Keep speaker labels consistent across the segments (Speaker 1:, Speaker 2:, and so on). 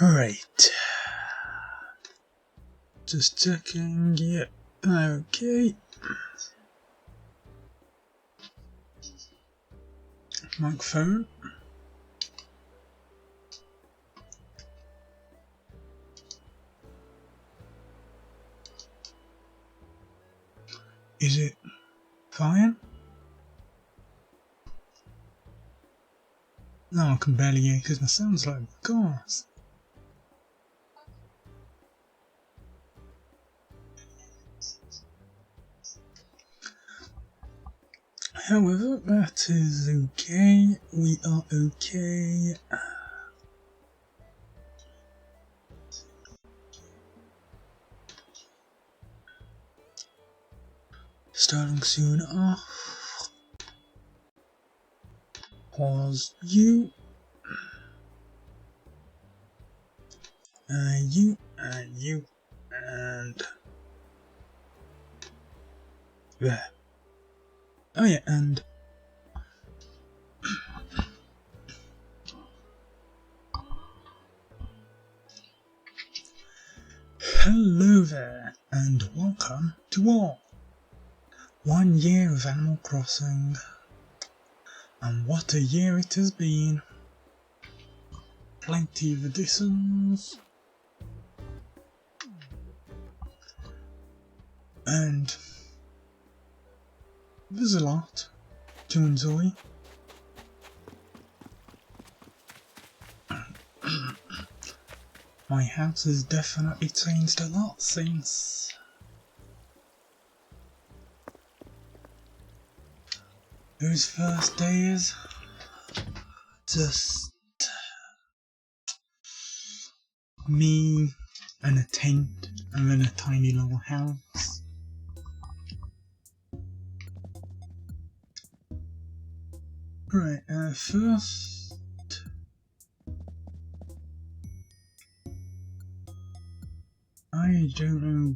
Speaker 1: Right. Just checking, yeah, okay. Microphone. Is it fine? No, I can barely hear because my sound's like gas. However, that is okay. We are okay. Starting soon off. Pause you. You, and there. Oh yeah, and hello there, and welcome to all. 1 year of Animal Crossing, and what a year it has been. Plenty of additions, and there's a lot to enjoy. My house has definitely changed a lot since those first days. Just me and a tent and then a tiny little house. Right, first I don't know.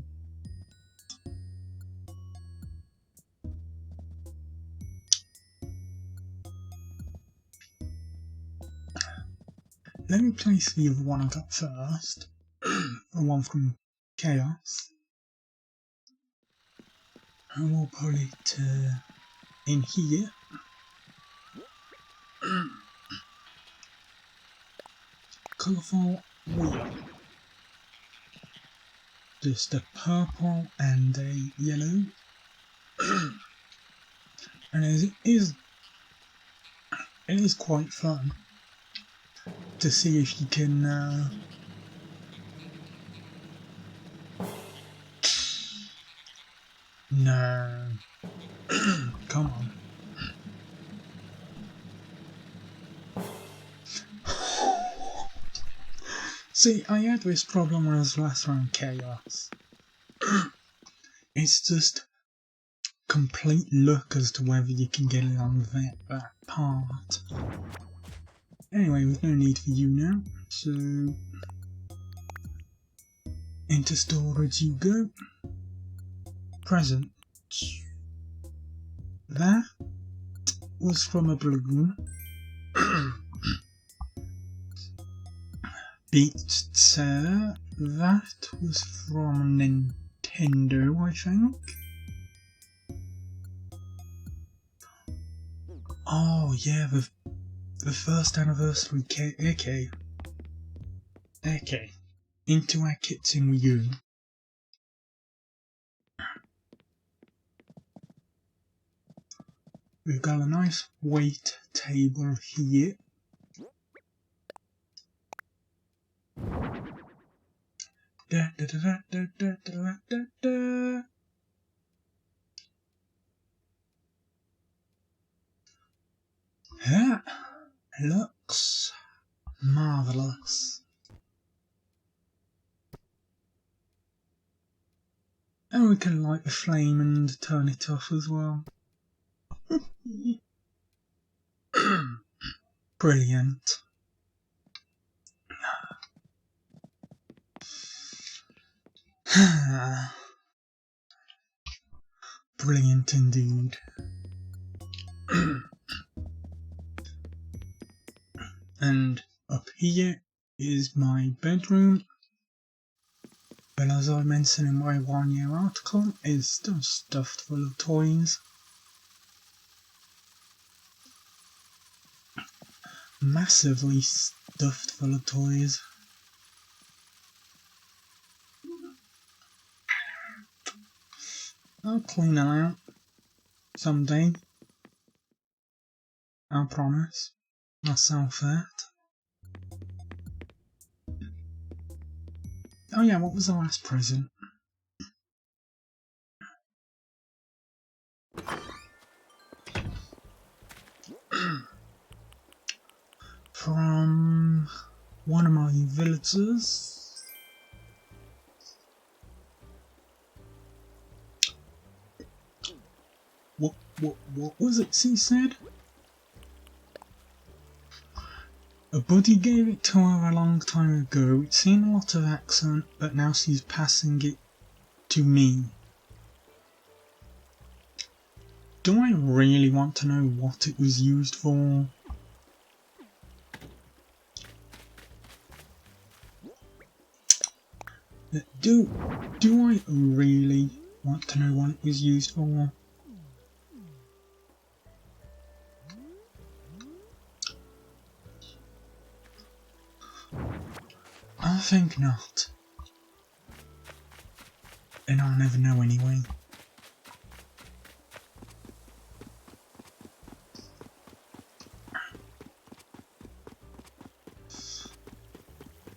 Speaker 1: Let me place the other one I got first. The one from Chaos. And we'll put it in here. Colourful wheel. Just a purple and a yellow. And it is quite fun to see if you can no. Come on. See, I had this problem when I was last around Chaos. It's just complete luck as to whether you can get along that part. Anyway, there's no need for you now, so into storage you go. Present. That was from a balloon. Pizza. That was from Nintendo, I think. Oh yeah, the first anniversary cake. Okay. Into our kitchen we go. We've got a nice weight table here. Da, da, da, da, da, da, da, da. That looks marvellous. And we can light the flame and turn it off as well. Brilliant. Brilliant indeed. And up here is my bedroom. But as I mentioned in my 1 year article, it's still stuffed full of toys. Massively stuffed full of toys. I'll clean it out someday. I promise myself that. Oh yeah, what was the last present? From one of my villagers. What was it she said? A buddy gave it to her a long time ago. It's seen a lot of accent, but now she's passing it to me. Do I really want to know what it was used for? Do I really want to know what it was used for? I think not. And I'll never know anyway.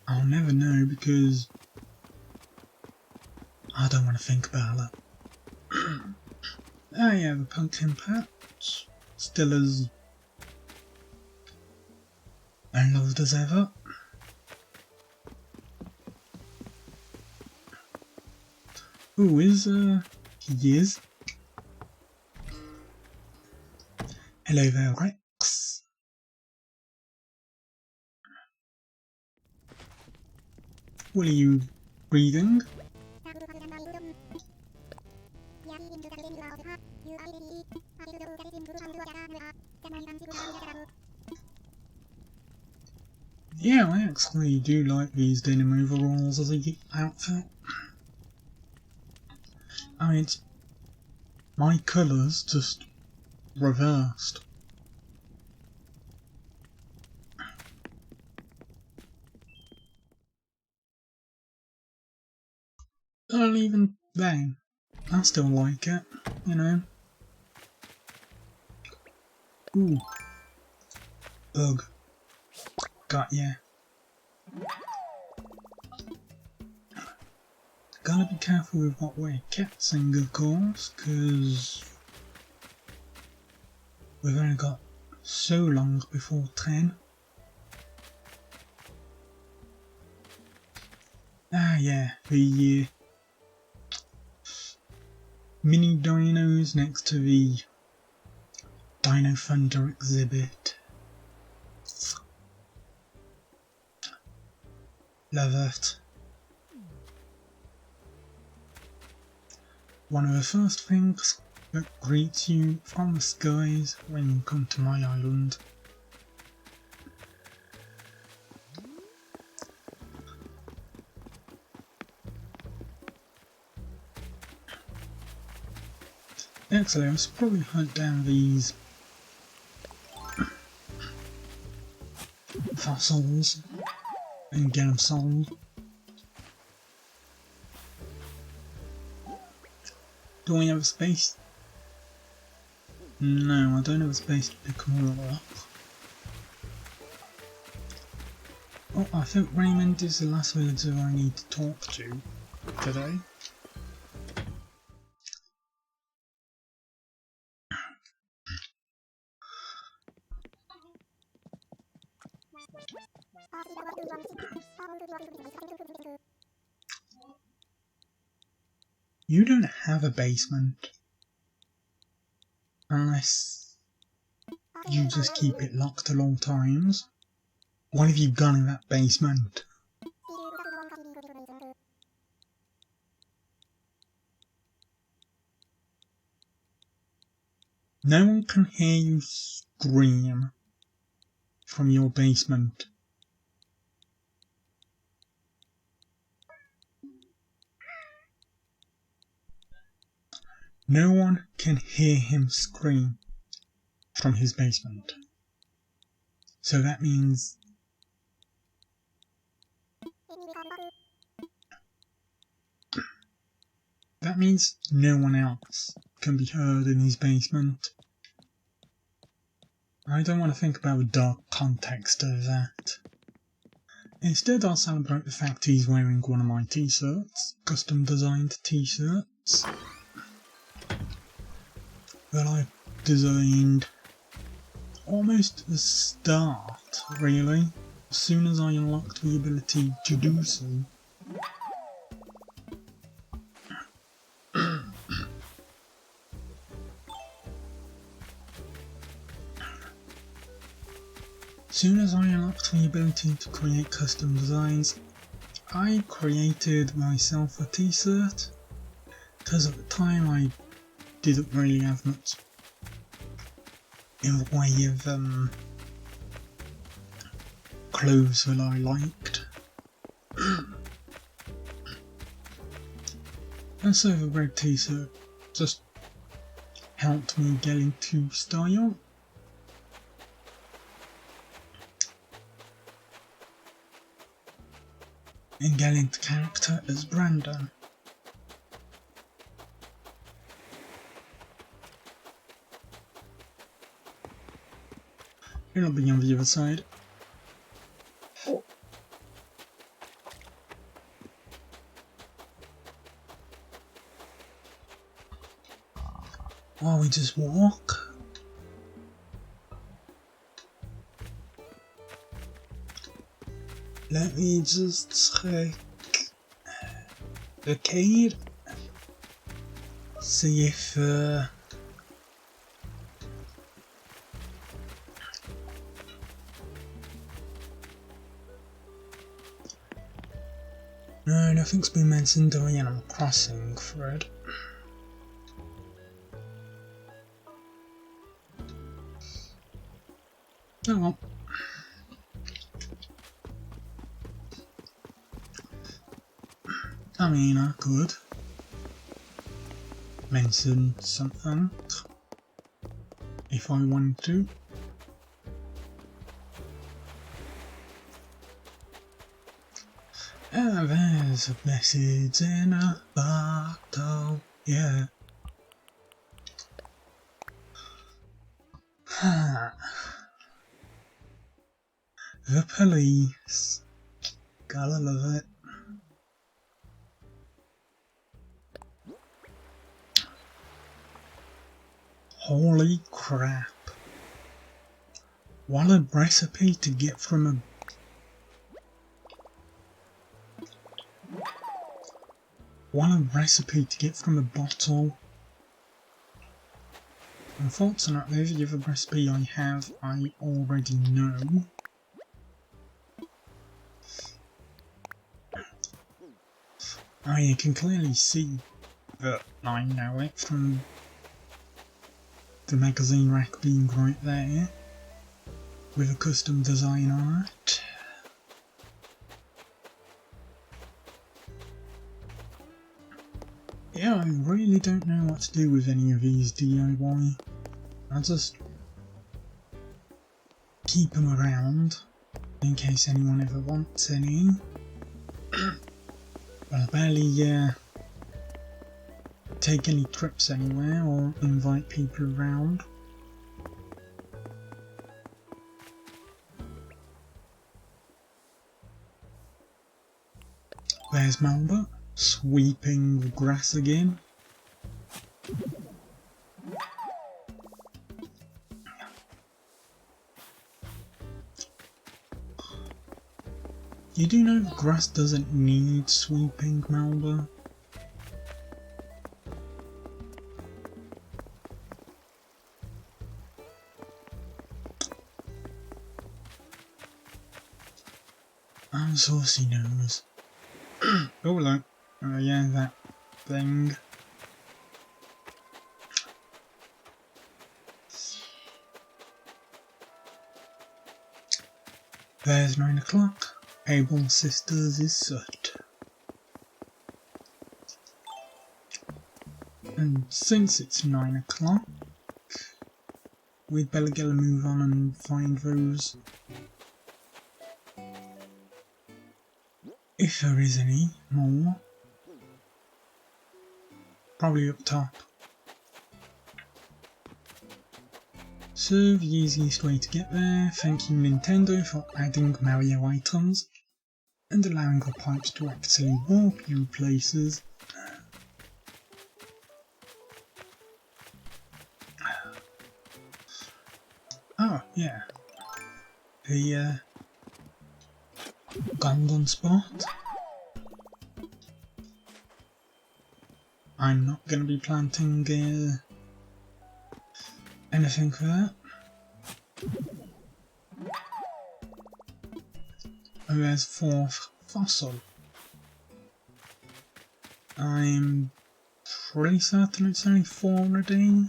Speaker 1: I'll never know because I don't want to think about it. Oh yeah, the pumpkin patch. Still as unloved as ever. Who is, he is. Hello there, Rex. What are you reading? Yeah, I actually do like these denim overalls as a outfit. I mean, it's my colours just reversed. Well, even then, I still like it, you know. Ooh. Ugh. Got ya. Gotta be careful with what we're catching, of course, because we've only got so long before 10. Ah yeah, the mini dinos next to the Dino Thunder exhibit. Love it. One of the first things that greets you from the skies when you come to my island. Actually, I should probably hunt down these fossils and get them sold. Do I have a space? No, I don't have a space to pick them all up. Oh, I think Raymond is the last villager I need to talk to today. You don't have a basement. Unless you just keep it locked at all times. What have you done in that basement? No one can hear you scream from your basement. No one can hear him scream from his basement. So that means no one else can be heard in his basement. I don't want to think about the dark context of that. Instead, I'll celebrate the fact he's wearing one of my t-shirts, custom designed t-shirts that I designed almost at the start, really, as soon as I unlocked the ability to do so. As soon as I unlocked the ability to create custom designs, I created myself a t-shirt, because at the time I didn't really have much in the way of clothes that I liked. And so the red t-shirt just helped me get into style. And get into character as Brandon. It'll be on the other side. While we just walk. Let me just check the cave. See if no, nothing's been mentioned during Animal Crossing thread. Oh well. I mean, I could mention something if I wanted to. And there's a message in a bottle, yeah. The police. Gotta love it. Holy crap. What a recipe to get from a... What a recipe to get from a bottle. Unfortunately, the other recipe I have, I already know. You can clearly see that I know it from the magazine rack being right there, with a custom design on it. Yeah, I really don't know what to do with any of these DIY. I'll just keep them around in case anyone ever wants any. But I barely take any trips anywhere or invite people around. There's Malba, sweeping the grass again. You do know the grass doesn't need sweeping, Malba? I'm saucy nose. Oh look, oh yeah, that thing. There's 9 o'clock. Able Sisters is set. And since it's 9 o'clock, we'd better get a move on and find those, if there is any more, probably up top. So the easiest way to get there, thank you Nintendo for adding Mario items and allowing the pipes to actually warp you places. Oh yeah, the golden spot. I'm not going to be planting anything for that. Oh, there's 4th fossil. I'm pretty certain it's only 4 already.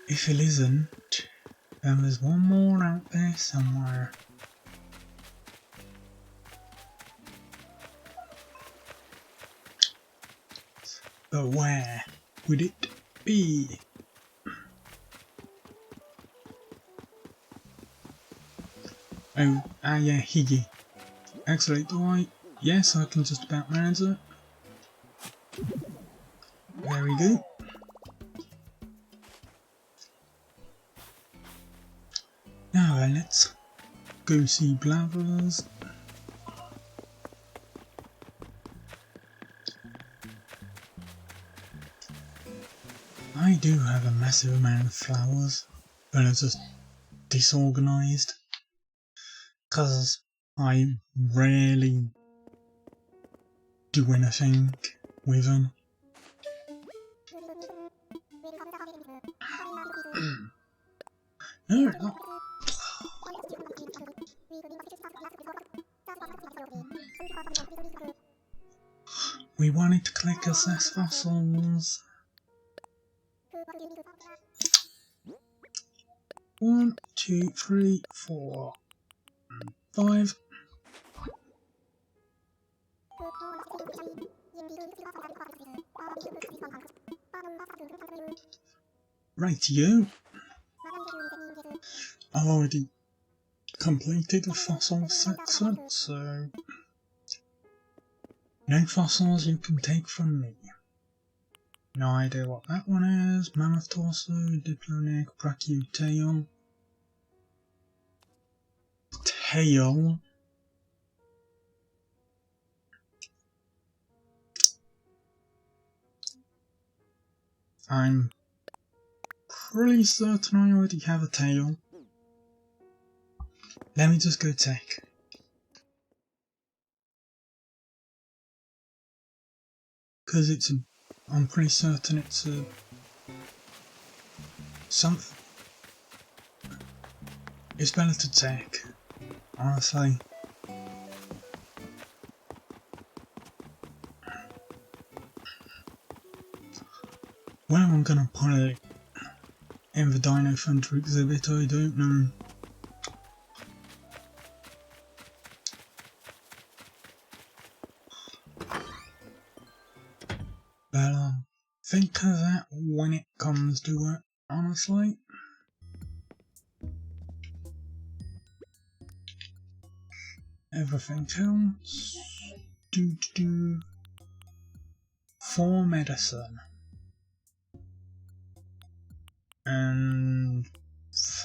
Speaker 1: If it isn't, then there's one more out there somewhere. But where would it be? Oh, yeah, Higgy. Excellent, do I? Yes, I can just about manage it. There we go. Now then, let's go see Blathers. I do have a massive amount of flowers, but they're just disorganised, because I rarely do anything with them. No, not. We wanted to click assess fossils. 1, 2, 3, 4, 5. Rightio. I've already completed the fossil section, so no fossils you can take from me. No idea what that one is. Mammoth torso, Diploneck, Brachiotail. Tail. I'm pretty certain I already have a tail. Let me just go check. Because it's a... I'm pretty certain it's a... something. It's better to check, honestly. Where I'm gonna put it in the Dino Thunder exhibit, I don't know. But I'll think of that when it comes to it, honestly. Everything else... For medicine. And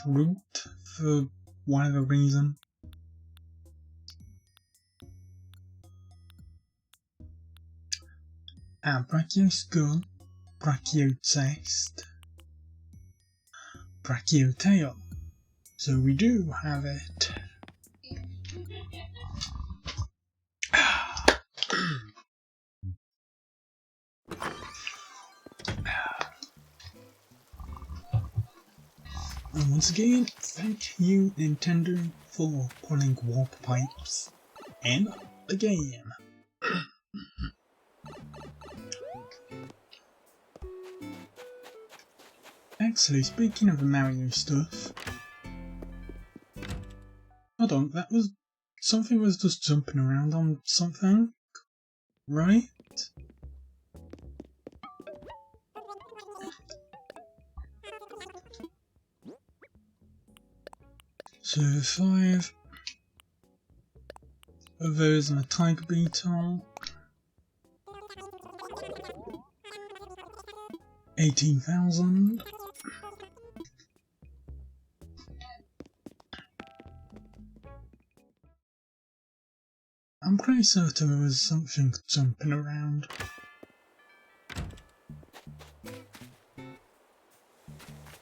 Speaker 1: fruit for whatever reason. Brachioskull, Brachiochest, Brachiotail. So we do have it. And once again, thank you Nintendo for putting warp pipes in the game. Actually, speaking of the Mario stuff, hold on, that was Something was just jumping around on something, right? So 5 of those and a tiger beetle. 18,000. I'm pretty certain there was something jumping around.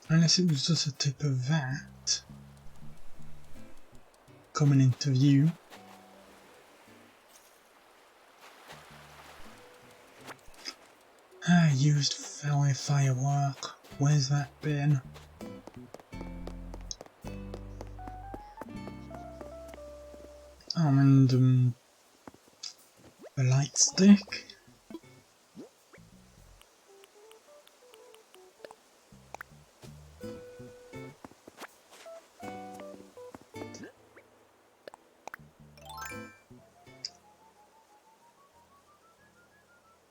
Speaker 1: Unless it was just a tip of that coming into view. Used firework. Where's that been? Oh, and the light stick.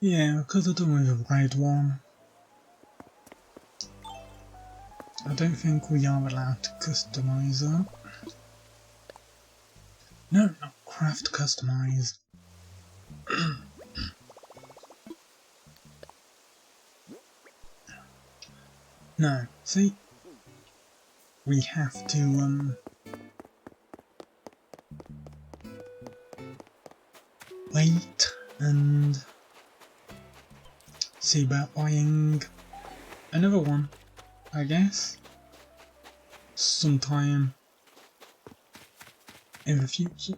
Speaker 1: Yeah, because I don't want the red one. I don't think we are allowed to customise them. No, not craft customise. No, see? We have to, wait and see about buying another one, I guess, sometime in the future.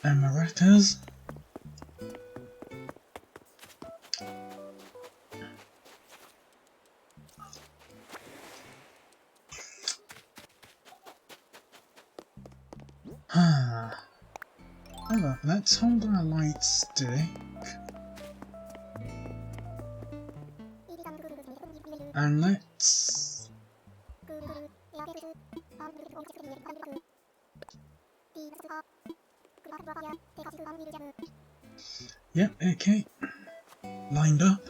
Speaker 1: And Maretas. However, let's hold our light stick. And let's... Yep, okay. Lined up.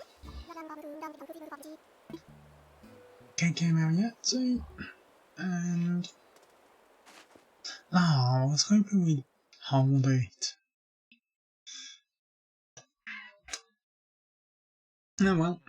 Speaker 1: KK Mariazzi. And... I was hoping we'd hold it. Oh well.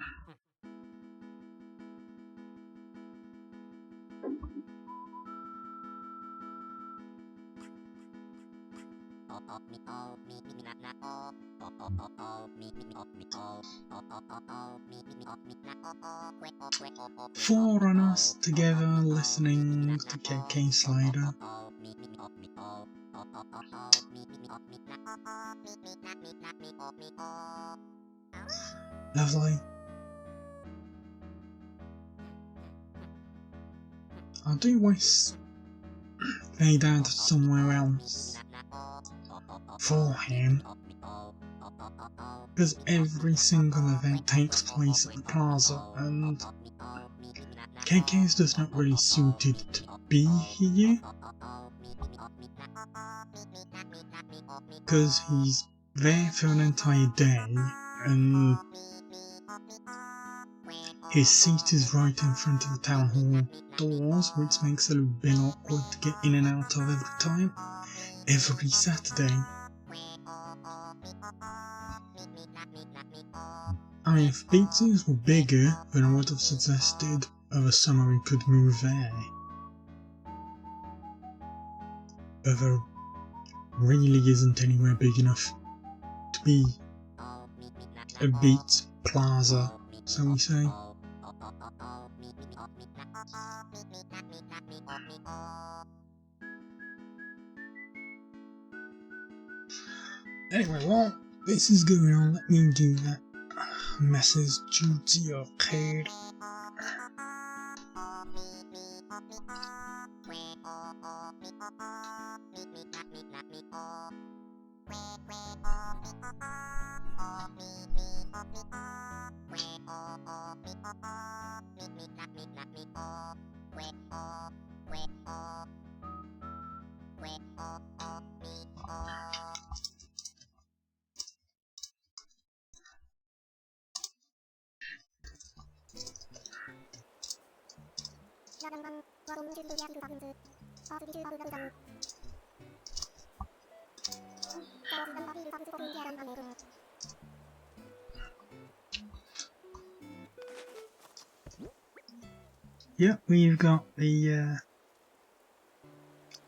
Speaker 1: Forerunners together listening to KK Slider. Lovely. I do wish they'd add somewhere else for him, because every single event takes place at the plaza and KK is just not really suited to be here, because he's there for an entire day and his seat is right in front of the town hall doors, which makes it a bit awkward to get in and out of every time, every Saturday. I mean, if pizzas were bigger, then I would have suggested over summer we could move there. But there really isn't anywhere big enough to be a beach plaza, so we say. Anyway, while this is going on, let me do that message to the arcade. Yep, we've got the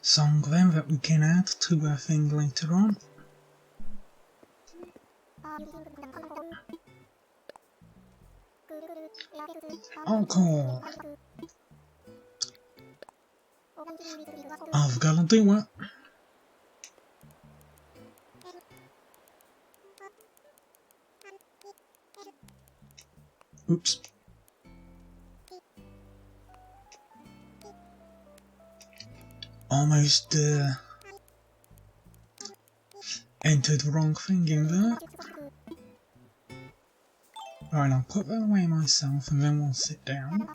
Speaker 1: song then that we can add to our thing later on. Oh, cool. I've got to do it. Oops. Almost entered the wrong thing in there. Right, I'll put that away myself and then we'll sit down.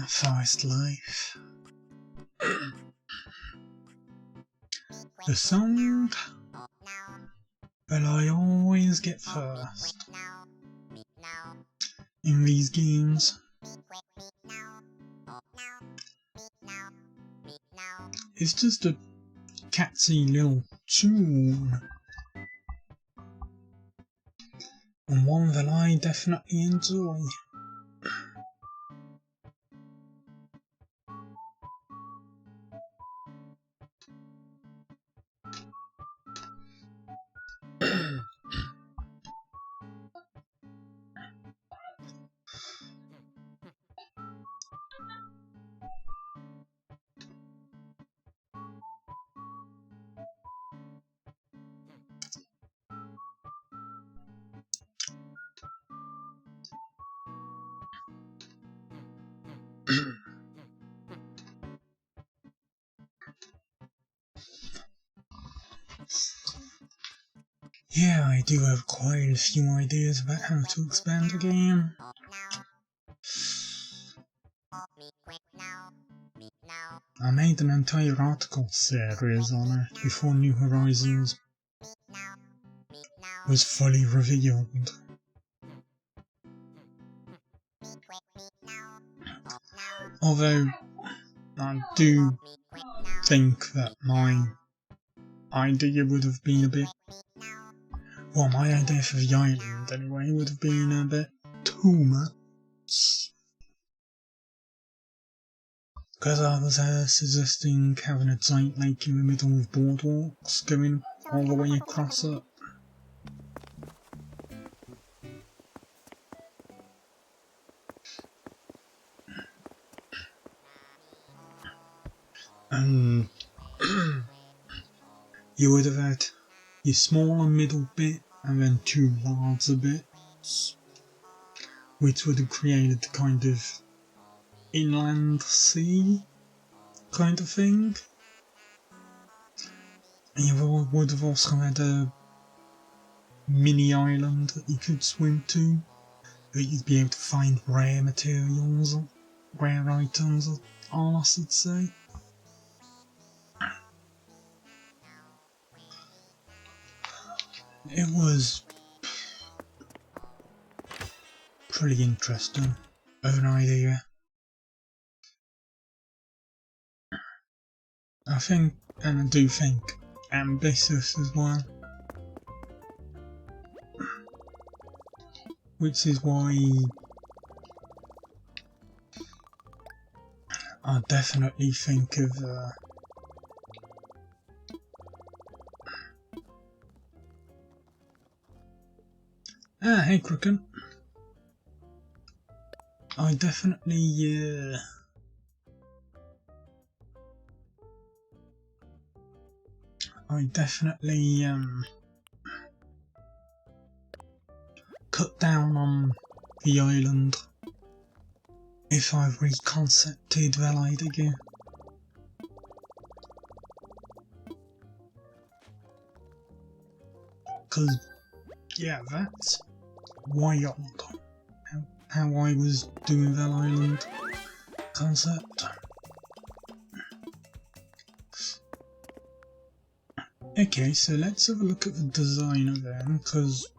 Speaker 1: Forest life. The song that I always get first in these games is just a catchy little tune, and one that I definitely enjoy. Yeah, I do have quite a few ideas about how to expand the game. I made an entire article series on it before New Horizons was fully revealed. Although, I do think that my idea would have been a bit... Well, my idea for the island, anyway, would have been a bit too much. Because I was suggesting having a giant lake in the middle of boardwalks going all the way across it. And you would have had your smaller middle bit and then two larger bits, which would have created the kind of inland sea kind of thing. And you would have also had a mini island that you could swim to, that you'd be able to find rare materials, or rare items, or all I should say. It was pretty interesting of an idea. I think, and I do think, ambitious as well. Which is why I definitely think of Ah, hey Crooked. I definitely cut down on the island if I reconcepted Valide again. Cause yeah, that's wild how I was doing that island concept. Okay, so let's have a look at the designer then, because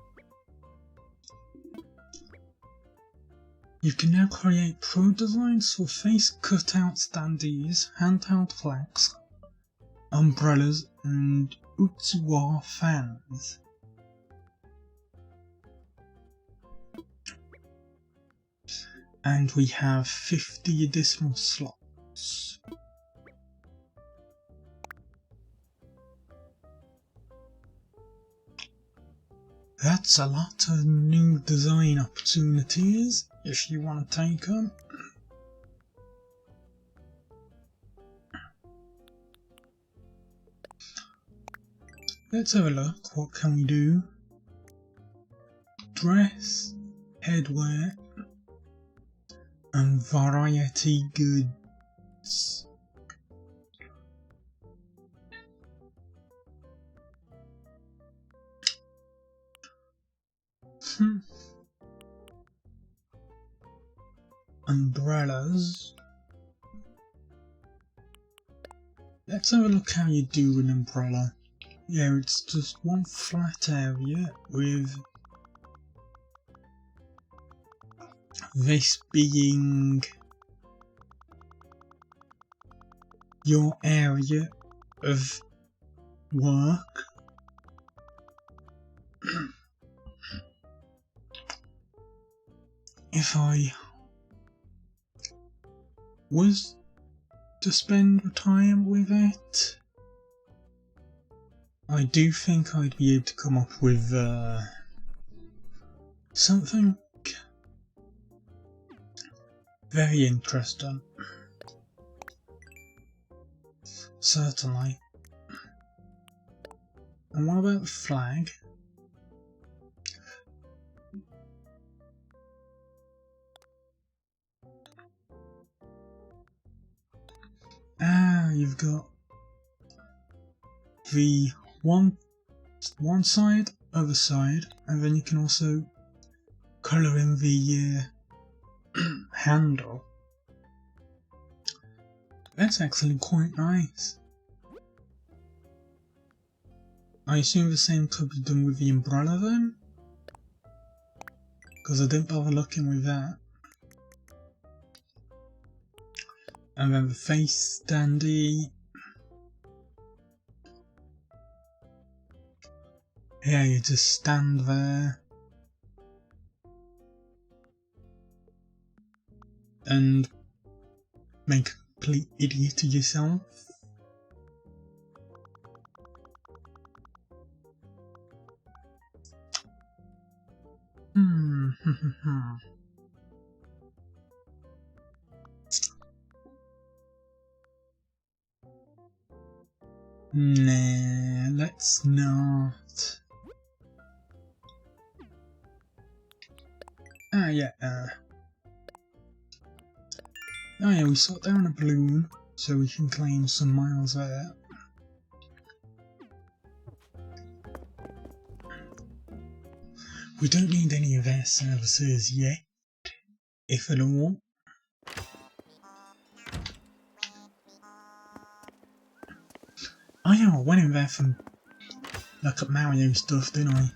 Speaker 1: you can now create pro designs for face cutout standees, handheld flags, umbrellas, and Utsuwa fans. And we have 50 additional slots. That's a lot of new design opportunities if you want to take them. Let's have a look. What can we do? Dress, headwear, and variety goods. Umbrellas. Let's have a look how you do an umbrella. Yeah, it's just one flat area with this being your area of work. If I was to spend time with it, I do think I'd be able to come up with something very interesting. Certainly. And what about the flag? Ah, you've got the one side, other side, and then you can also colour in the handle. That's actually quite nice. I assume the same could be done with the umbrella then? Because I didn't bother looking with that. And then the face standee. Yeah, you just stand there and make a complete idiot of yourself. Nah, let's not. Ah, yeah. Oh yeah, we sort down a balloon so we can claim some miles there. We don't need any of their services yet, if at all. Oh yeah, I went in there for look at Mario stuff, didn't I?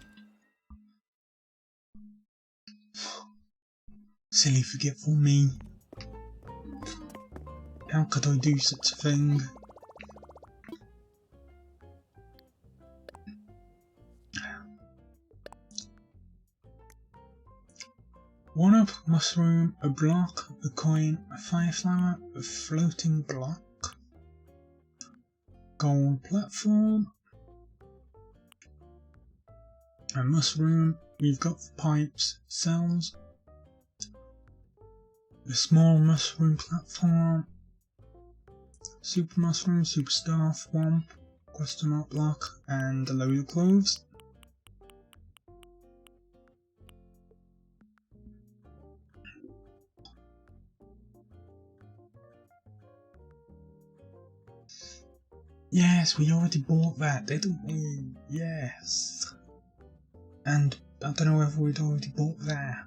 Speaker 1: Silly forgetful me. How could I do such a thing? One up mushroom, a block, a coin, a fire flower, a floating block, gold platform, A mushroom, we've got pipes, cells, a small mushroom platform, super mushroom, superstar, swamp, question mark block, and a load of clothes. Yes, we already bought that, didn't we? Yes. And I don't know if we'd already bought that.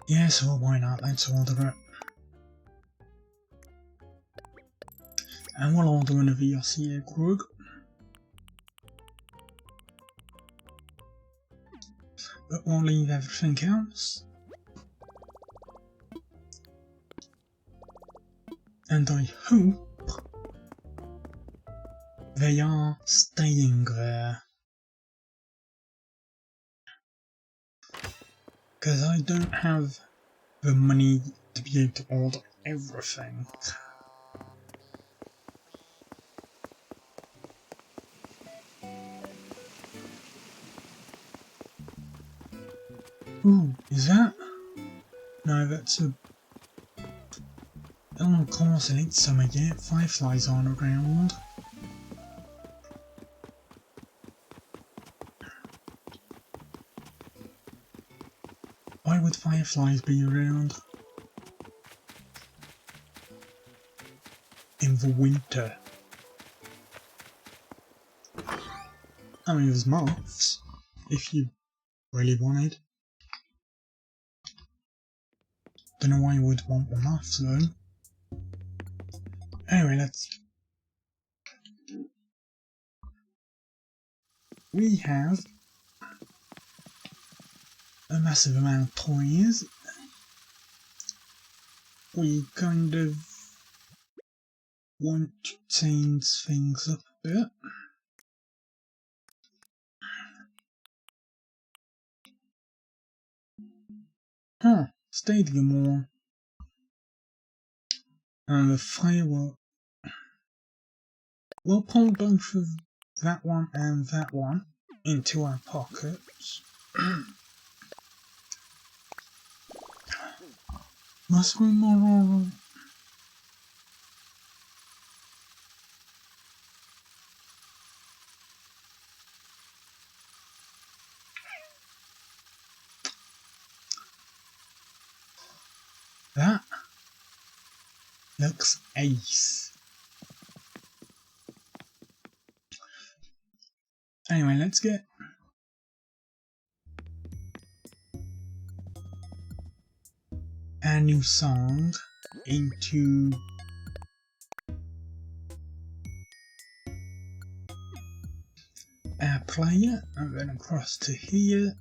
Speaker 1: Yeah, so why not? Let's order it. And we'll order an VRC egg rug. But we'll leave everything else. And I hope they are staying there. Because I don't have the money to be able to order everything. Ooh, is that? No, that's a... Oh, of course, it ain't summer yet. Fireflies aren't around. Why would fireflies be around in the winter? I mean, there's moths, if you really wanted. Don't know why you would want the moths though. Anyway, let's... We have a massive amount of toys. We kind of want to change things up a bit. Huh, stadium wall. And the firework. We'll pull both of that one and that one into our pockets. Mushroom or that looks ace. Anyway, let's get a new song into our player and then across to here.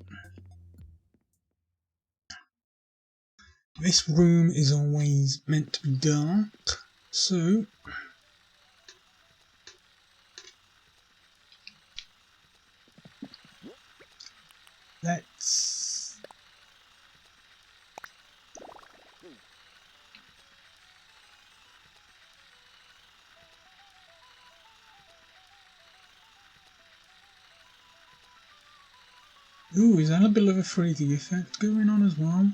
Speaker 1: This room is always meant to be dark, so let's ooh, is that a bit of a 3D effect going on as well?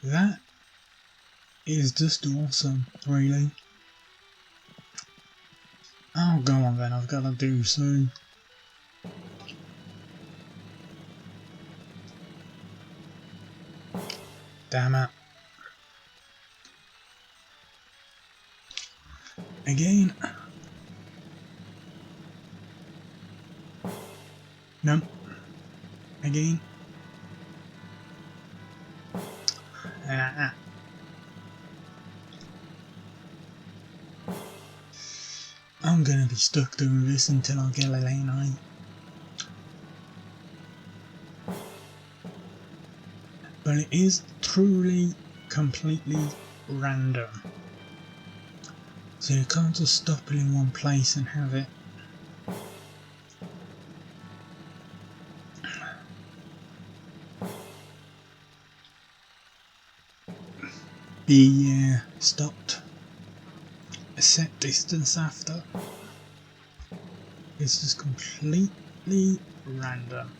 Speaker 1: That is just awesome, really. Oh, go on then, I've got to do so. Damn it. Again. No. Again. I'm gonna be stuck doing this until I get a lane eye. But it is truly, completely random. So you can't just stop it in one place and have it. be stopped a set distance after. It's just completely random.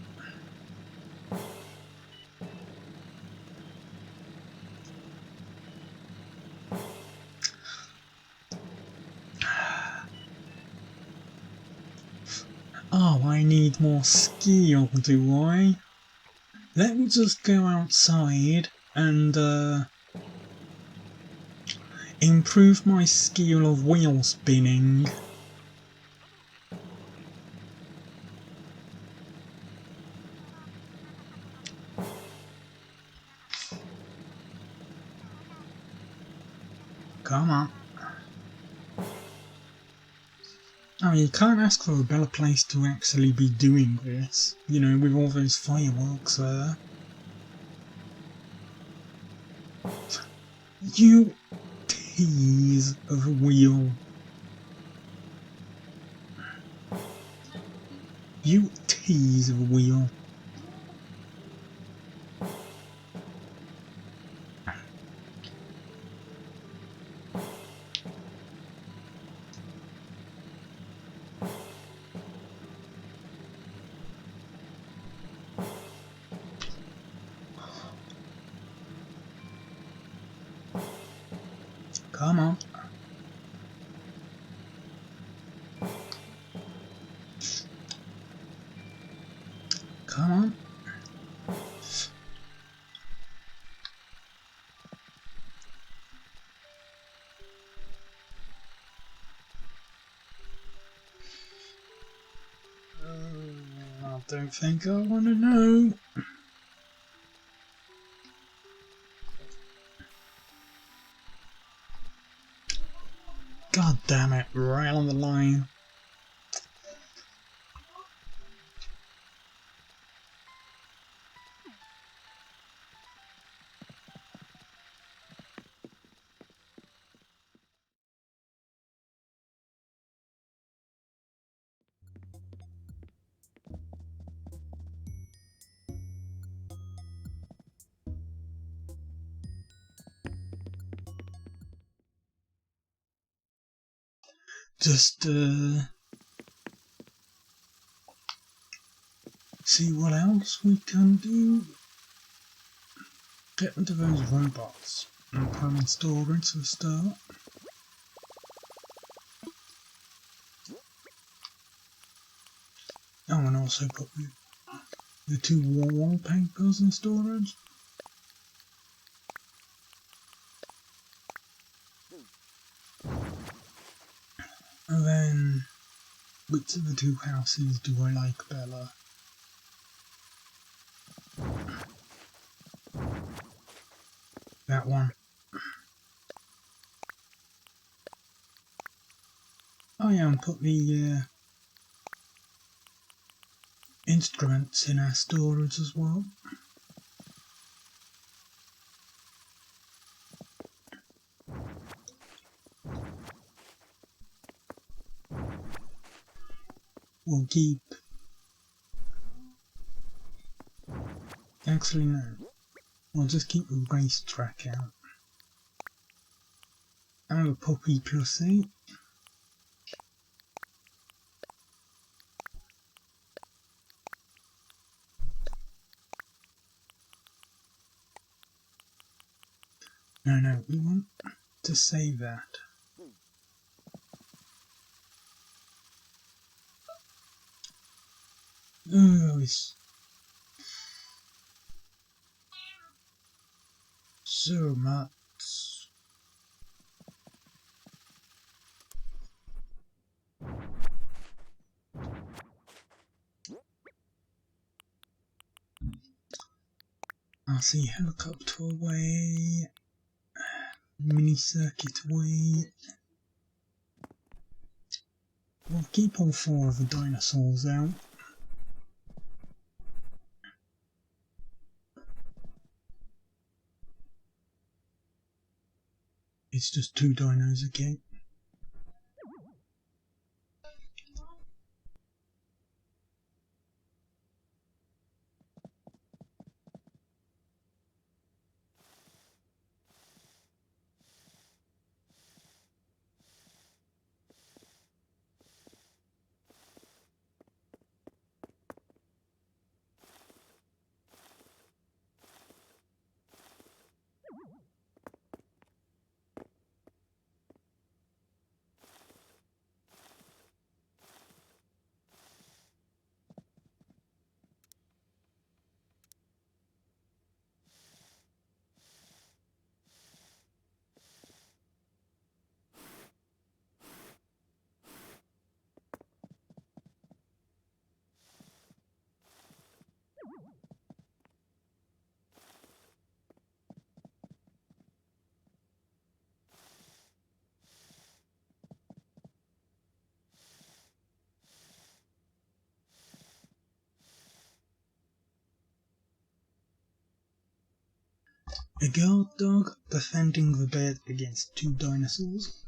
Speaker 1: Oh, I need more skill, do I? Let me just go outside and improve my skill of wheel spinning. Come on. I mean, you can't ask for a better place to actually be doing this, you know, with all those fireworks there. You tease of a wheel. You tease of a wheel. Come on. Come on. I don't think I want to know. God damn it, right on the line. Just see what else we can do. Get rid of those robots and put them in storage for a start. Oh, and also put the two wallpapers in storage. And then, which of the two houses do I like better? That one. Oh yeah, and put the instruments in our storage as well. We'll keep... Actually no. We'll just keep the racetrack out. And a puppy plus 8. No, we want to save that. Oh, it's so much. I'll see helicopter away, mini circuit away. We'll keep all 4 of the dinosaurs out. It's just 2 dinos again. A guard dog defending the bed against two dinosaurs.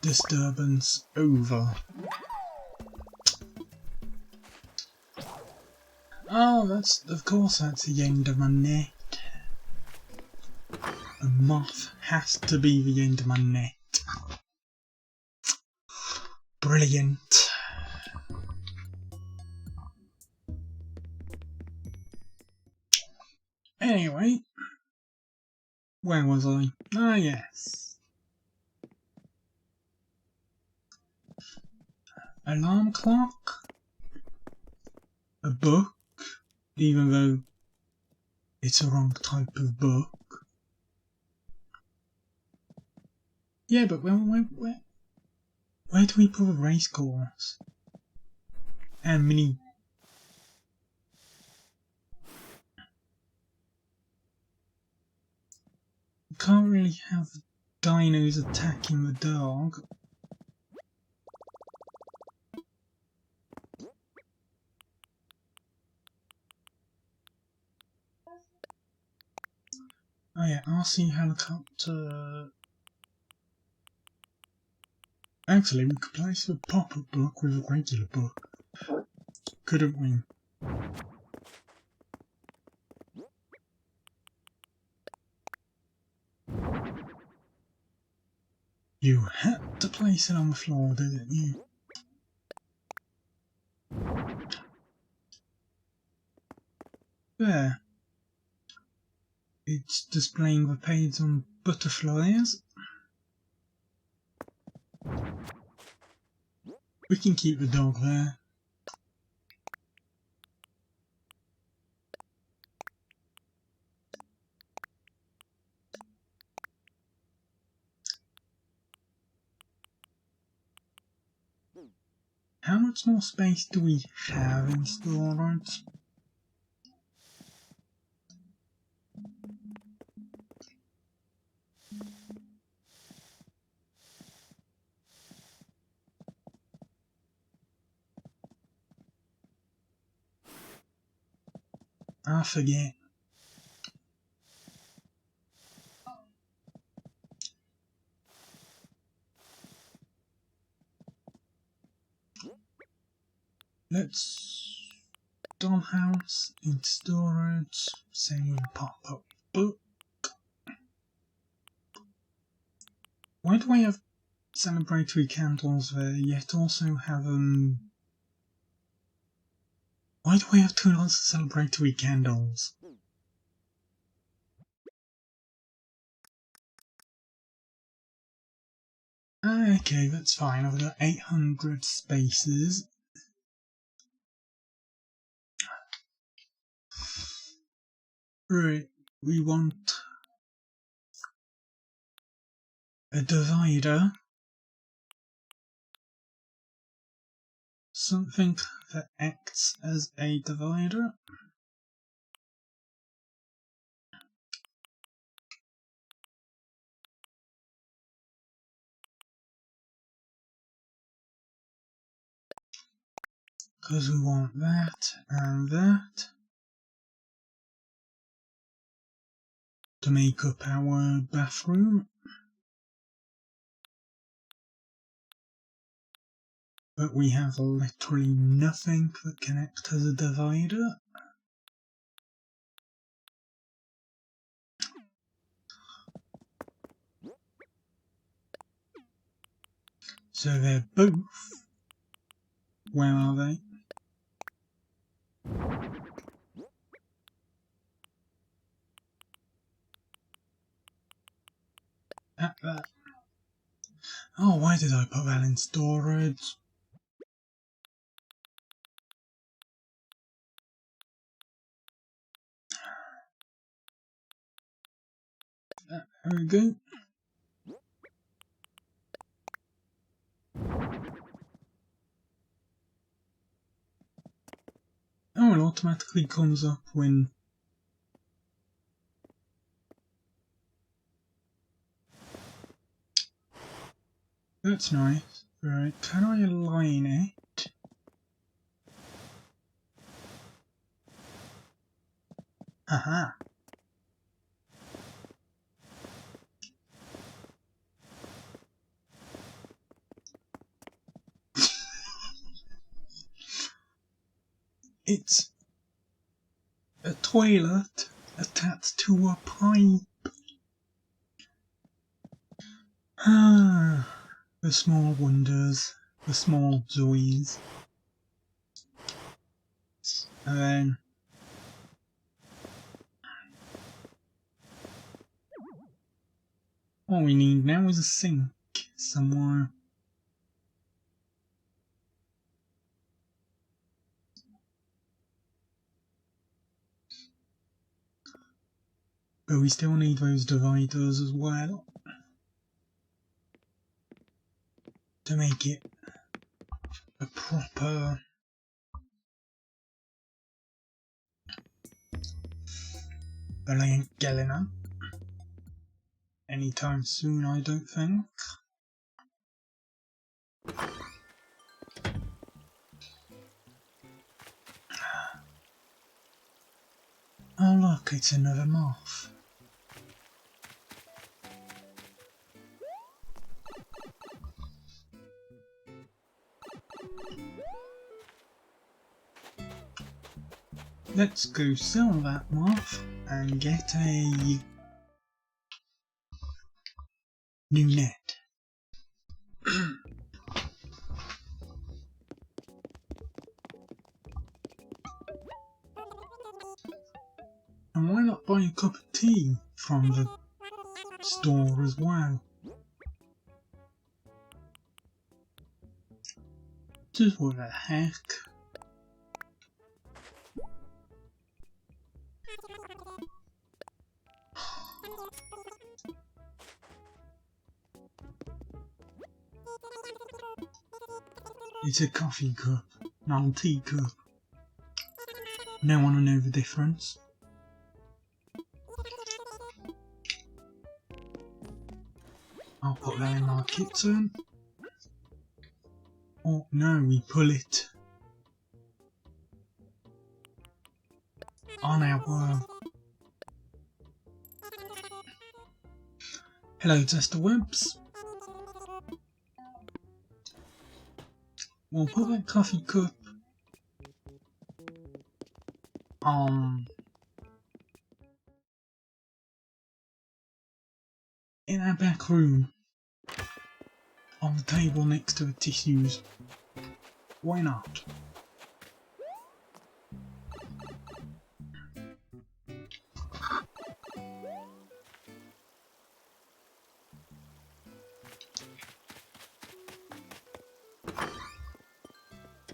Speaker 1: Disturbance over. Oh, of course that's the end of my net. A moth has to be the end of my net. Brilliant. Anyway, where was I? Ah, yes. Alarm clock. A book, even though it's the wrong type of book. Yeah, but where do we put a race course? And mini. You can't really have dinos attacking the dog. Oh yeah, RC helicopter. Actually, we could place a pop-up book with a regular book, couldn't we? You had to place it on the floor, didn't you? There. It's displaying the page on butterflies. We can keep the dog there. How much more space do we have in storage? I forget. Let's dollhouse into storage. Same pop up book. Why do I have celebratory candles there, yet also have why do I have 2 lots of celebratory candles? Okay, that's fine. I've got 800 spaces. Right, we want a divider. Something that acts as a divider. Because we want that and that to make up our bathroom. But we have literally nothing that can act as a divider. So they're both. Where are they? At that. Oh, why did I put that in storage? There we go. Oh, it automatically comes up when... That's nice. Right, can I align it? Aha! It's a toilet attached to a pipe. Ah, the small wonders, the small joys. And then all we need now is a sink somewhere. But we still need those dividers as well to make it a proper... But I ain't getting up anytime soon, I don't think. Oh look, it's another moth. Let's go sell that moth and get a new net. And why not buy a cup of tea from the store as well? Just what the heck? It's a coffee cup, not a tea cup. Now want to know the difference? I'll put that in our kitchen. Oh no, we pull it. on our Hello Tester Webs. We'll put that coffee cup in our back room on the table next to the tissues. Why not?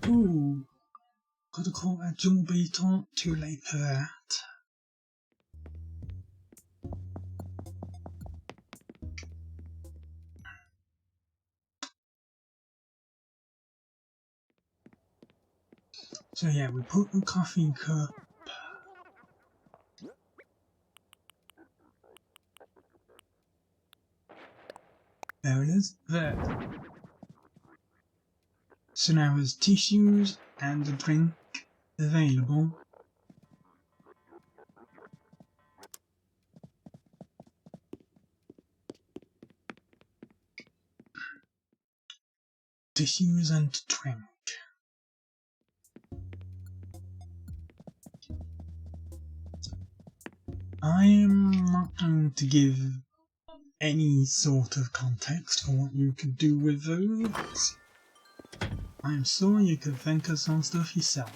Speaker 1: Ooh, could have caught that jewel beetle, too late for that. So yeah, we put the coffee cup there it is, there. So now there's tissues and a drink available. Tissues and drink. I am not going to give any sort of context for what you could do with those. I'm sure you could think of some stuff yourself.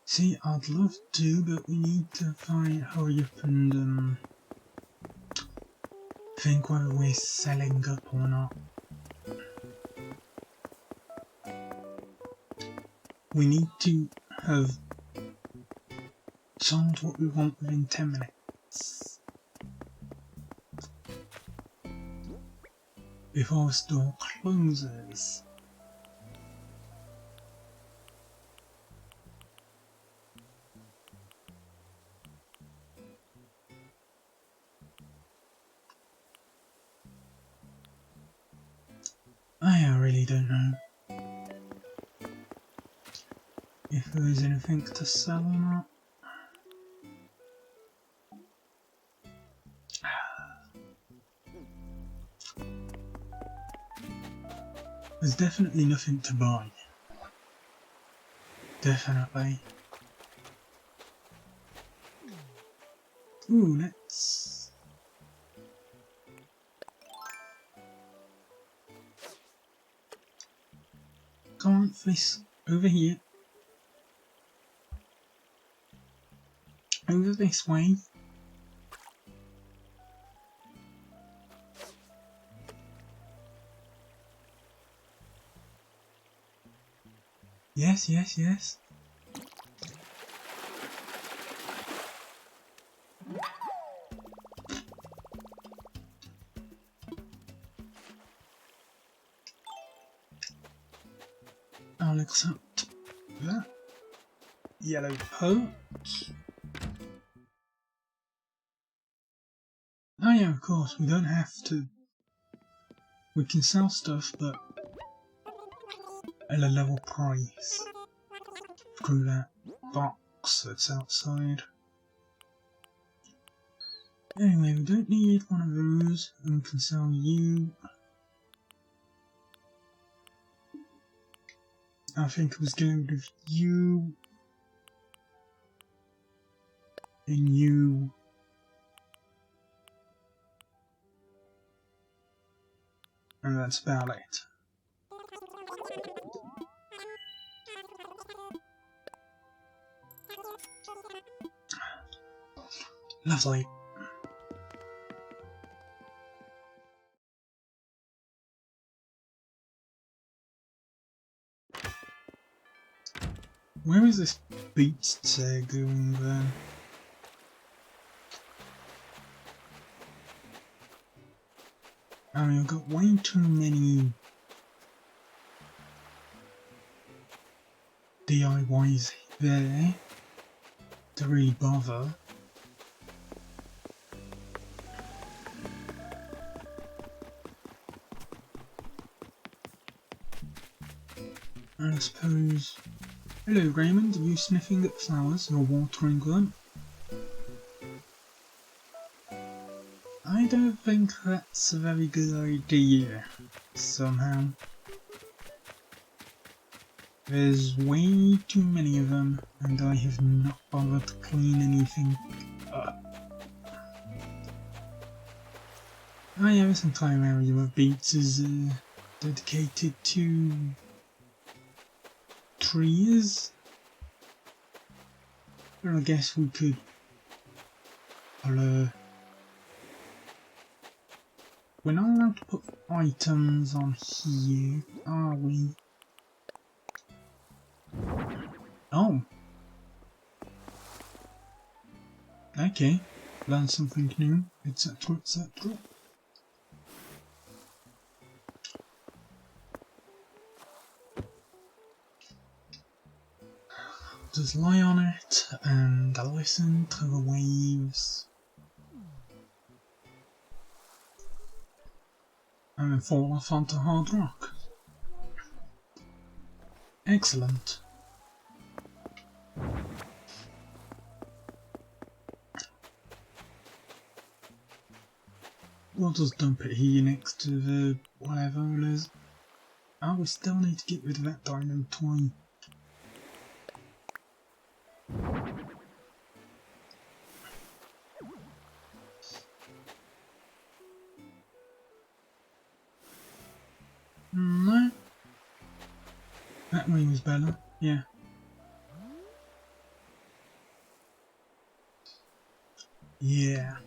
Speaker 1: See, I'd love to, but we need to hurry up and think whether we're selling up or not. We need to have sold what we want within 10 minutes. Before the store closes. I really don't know if there is anything to sell or not. There's definitely nothing to buy. Definitely. Ooh, let's... Come on, this over here. Over this way. Yes, yes, yes. I'll accept that. Yellow pearl. Oh yeah, of course, we don't have to. We can sell stuff, but at a level price. Through that box that's outside. Anyway, we don't need one of those, and we can sell you. I think it was going with you. And you. And that's about it. Lovely. Where is this beach chair going then? I mean, I've got way too many DIYs there to really bother. And I suppose... Hello Raymond, are you sniffing at flowers or watering them? I don't think that's a very good idea, somehow. There's way too many of them, and I have not bothered to clean anything up. Oh yeah, this entire area of beets is dedicated to trees. Well, I guess we could we're not allowed to put items on here, are we? Oh. Okay. Learn something new, etc, etc. Just lie on it and listen to the waves. And then fall off onto hard rock. Excellent. We'll just dump it here next to the whatever it is. Oh, we still need to get rid of that dino toy. No. That way was better, yeah. Yeah.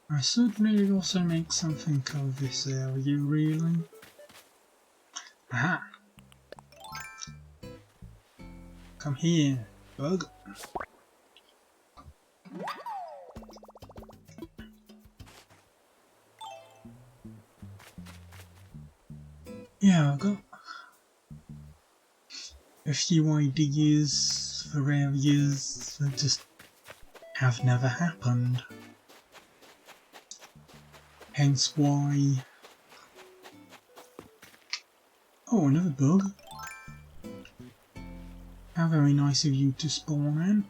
Speaker 1: I should really also make something of this area, really. Aha! Come here, bug. Yeah, I've got a few ideas for areas that just have never happened. Hence why... Oh, another bug. How very nice of you to spawn in.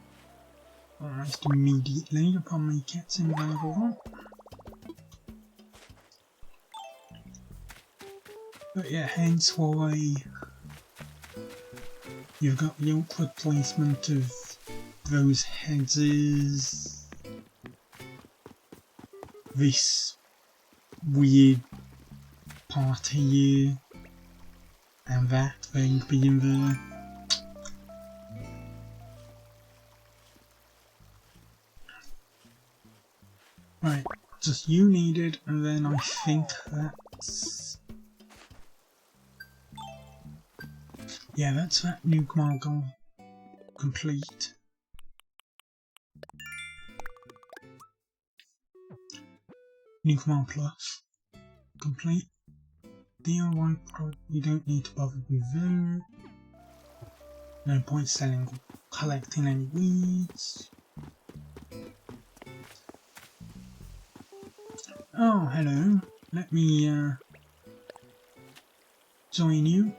Speaker 1: Almost immediately upon my cats in level up. But yeah, hence why you've got the awkward placement of those heads, this weird part here, and that thing being there. Right, just you needed, and then I think that's... Yeah, that's that nuke goal complete. Nuke plus complete. DIY product, you don't need to bother with that. No point collecting any weeds. Oh, hello. Let me join you.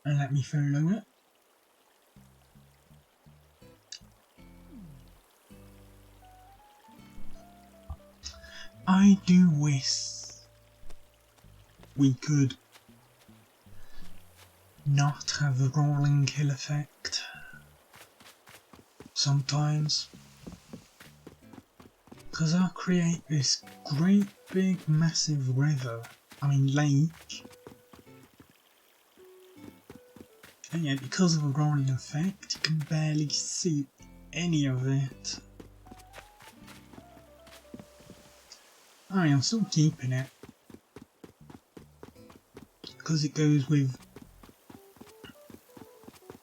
Speaker 1: And let me follow it. I do wish we could not have the rolling hill effect sometimes, because I'll create this great big massive river, lake, and yet because of the rolling effect you can barely see any of it. I'm still keeping it because it goes with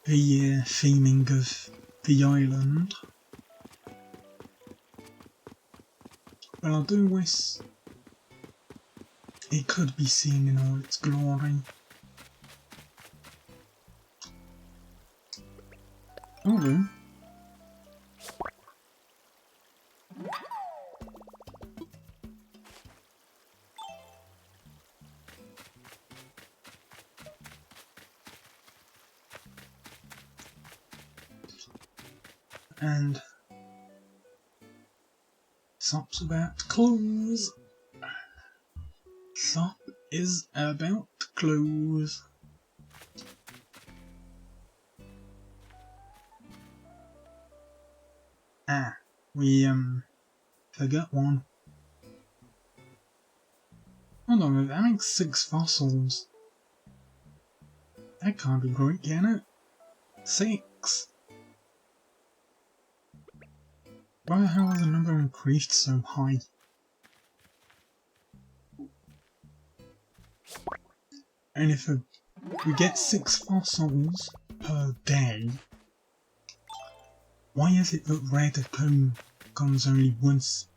Speaker 1: the theming of the island. But I do wish it could be seen in all its glory. Although, and shop's about to close. Shop is about to close. Ah, we forgot one. Hold on, we're having 6 fossils. That can't be right, can it? 6. Why the hell has the number increased so high? And if we get 6 fossils per day, why is it that rare cone comes only once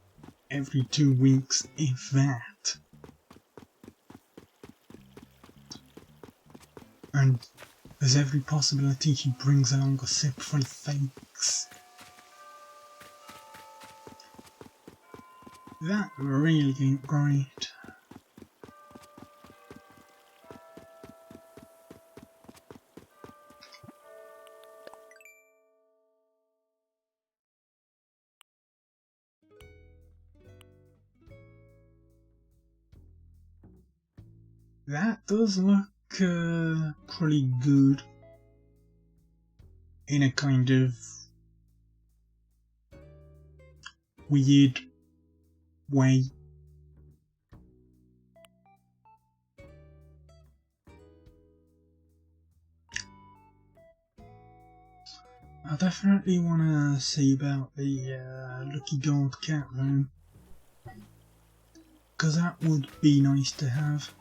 Speaker 1: every 2 weeks, if that? And there's every possibility he brings along a ship full of fakes. That really ain't great. That does look pretty good in a kind of weird way. I definitely want to see about the Lucky Gold Cat room, because that would be nice to have.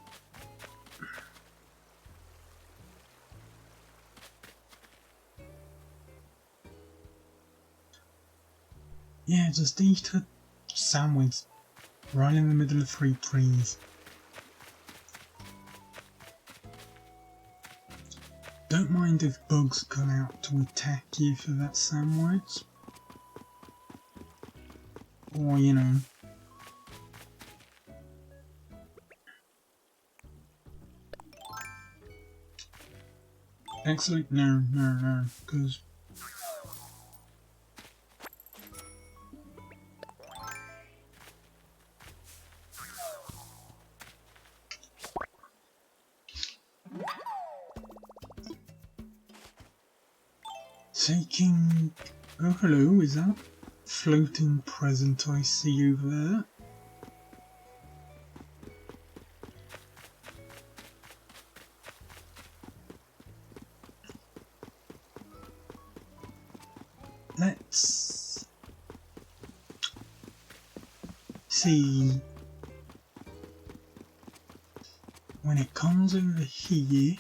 Speaker 1: Yeah, just these two sandwiches right in the middle of 3 trees. Don't mind if bugs come out to attack you for that sandwich. Or, you know. Actually, no, because taking... Oh, hello, is that floating present I see over there? Let's see. When it comes over here,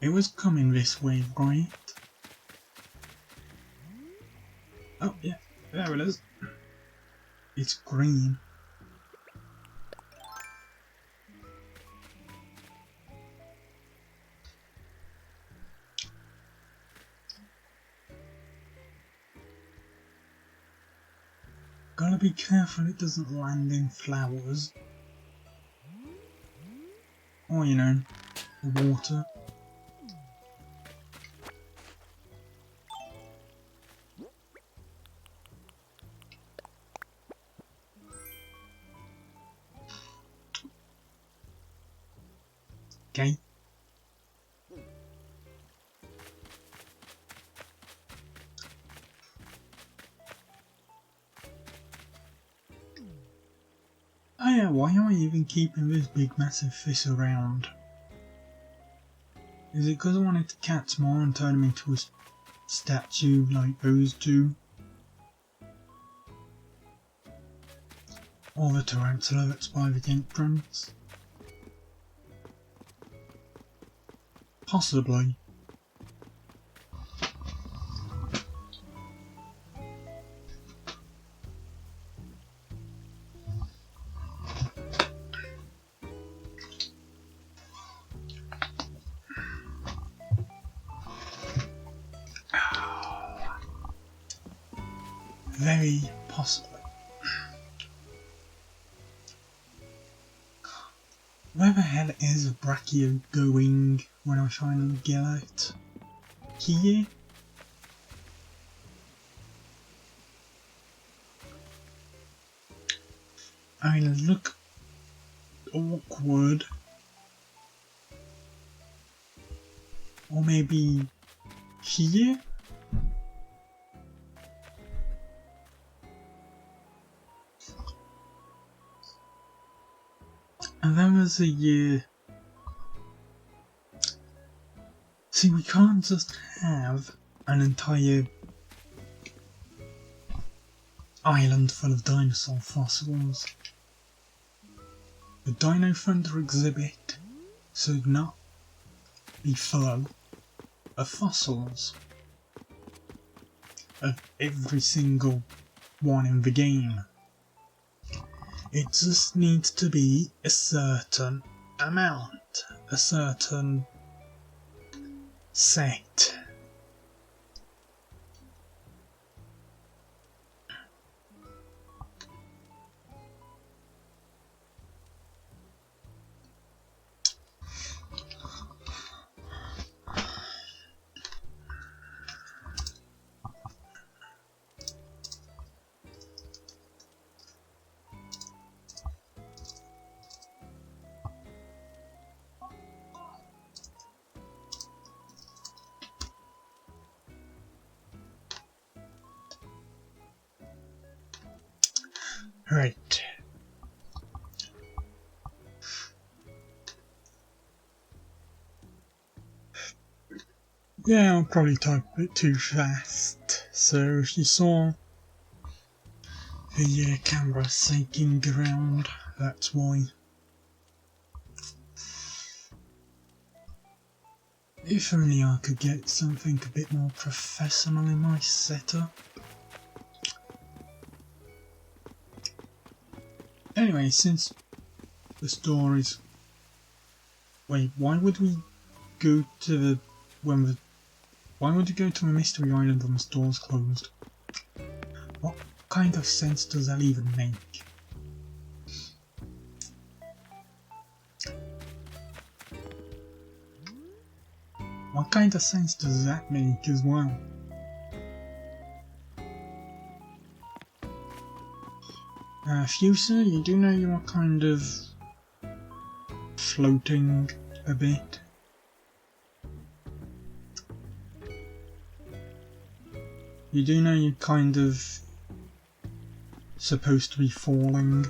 Speaker 1: it was coming this way, right? Oh yeah, there it is. It's green. Gotta be careful it doesn't land in flowers. Or, you know, water. Okay. Oh yeah, why am I even keeping this big massive fish around? Is it because I wanted to catch more and turn him into a statue like those two? Or the tarantula that's by the entrance? Possibly. Very possibly. Where the hell is Brachio going when I finally get it? Here? I mean, look awkward. Or maybe here? And that was a year. See, we can't just have an entire island full of dinosaur fossils. The Dino Thunder exhibit should not be full of fossils of every single one in the game. It just needs to be a certain amount, a certain set. Right. Yeah, I'll probably type a bit too fast, so if you saw the camera shaking around, that's why. If only I could get something a bit more professional in my setup. Anyway, since the store is... Wait, why would we go to the... Why would you go to a mystery island when the store's closed? What kind of sense does that even make? What kind of sense does that make as well? Fuser, you do know you are kind of floating a bit. You do know you're kind of supposed to be falling.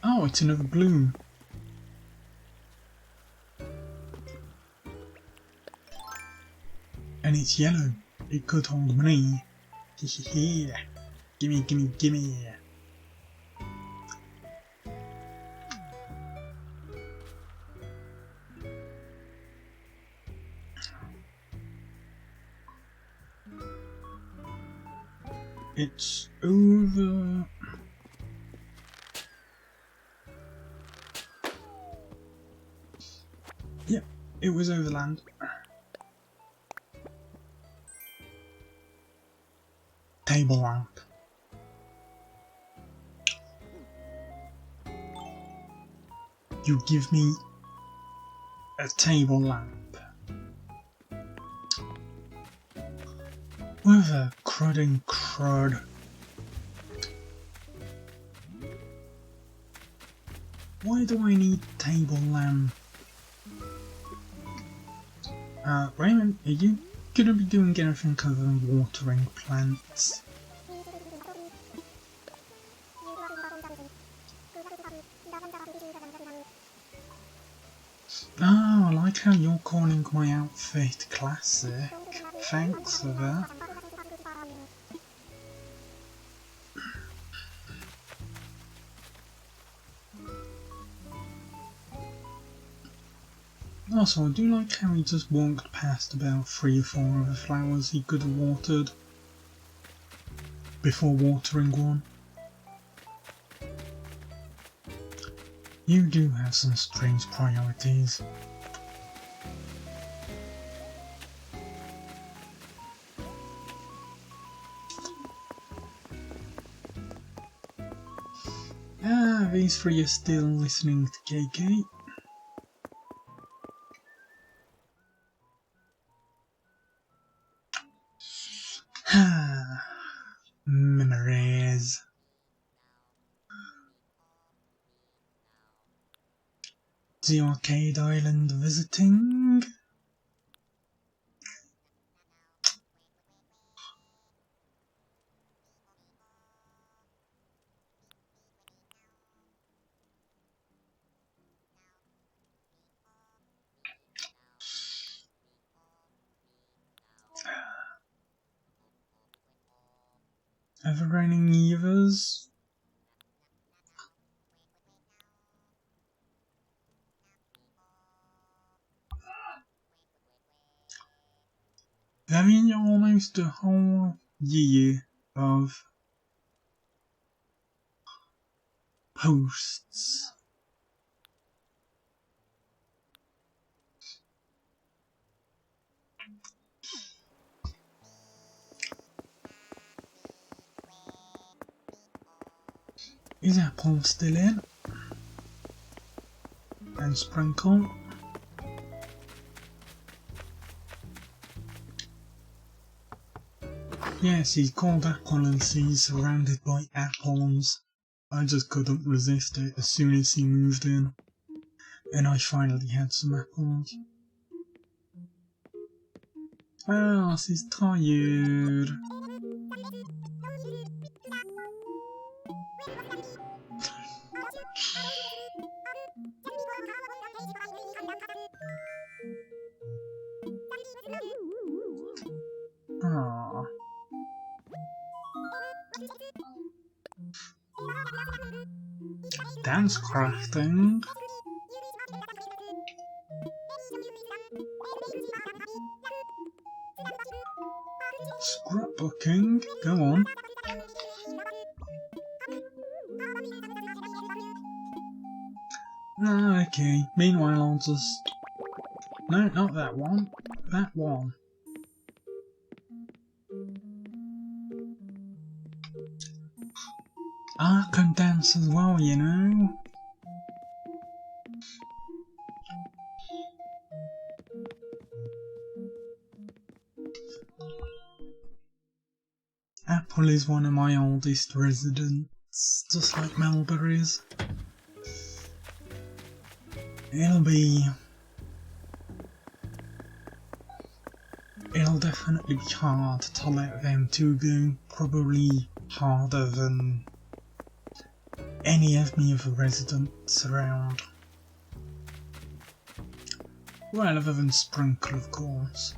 Speaker 1: Oh, it's another bloom. And it's yellow. It could hold money. Yeah. Gimme, gimme, gimme. It's over. Yep, it was over land. Table lamp. You give me a table lamp. With a crudding crud. Why do I need table lamp? Raymond, are you gonna be doing anything other than watering plants? like how you're calling my outfit classic. Thanks for that. Also, I do like how he just walked past about 3 or 4 of the flowers he could have watered before watering one. You do have some strange priorities. Ah, these 3 are still listening to KK. Memories. The arcade island visiting. Ever raining Evers. Having almost a whole year of posts. Is Apple still in? And Sprinkle. Yes, he's called Apple and he's surrounded by apples. I just couldn't resist it as soon as he moved in. And I finally had some apples. Ah, she's tired. Ah. Dance crafting. Scrapbooking. Go on. Ah, okay. Meanwhile, I'll just... No, not that one. That one. I can dance as well, you know. Apple is one of my oldest residents, just like Mulberry's. It'll definitely be hard to let them two go, probably harder than any of the other residents around. Well, other than Sprinkle, of course.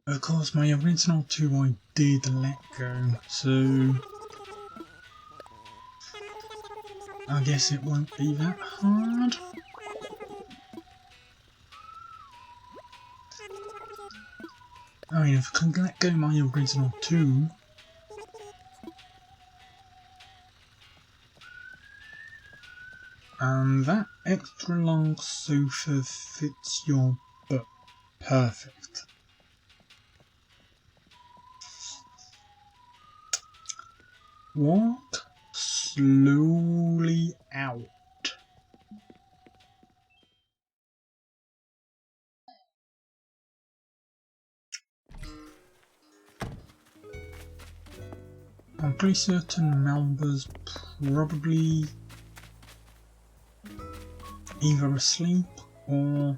Speaker 1: Of course, my original 2 I did let go, so I guess it won't be that hard. I mean, if I can let go my original 2, that extra long sofa fits your butt perfect. Walk slowly out. I'm pretty certain Melba's probably either asleep or...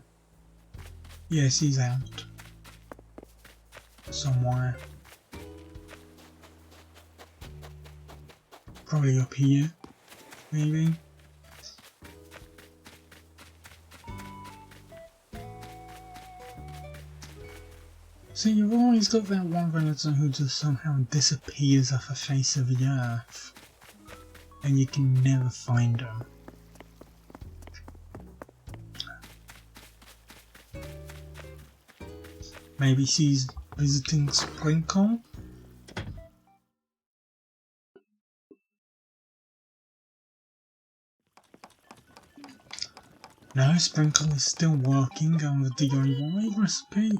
Speaker 1: yes, he's out somewhere. Probably up here, maybe. So you've always got that one relative who just somehow disappears off the face of the earth, and you can never find them. Maybe she's visiting Sprinkle? No, Sprinkle is still working on the DIY recipe.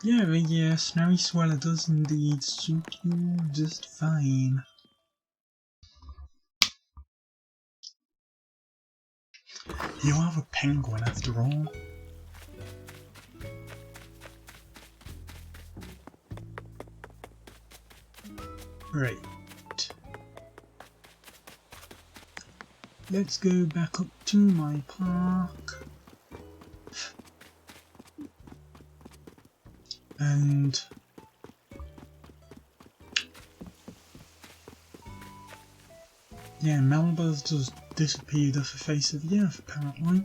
Speaker 1: Yeah, the snowy sweller does indeed suit you just fine. You are a penguin after all. Right. Let's go back up to my park. And yeah, Melba's just disappeared off the face of the earth apparently.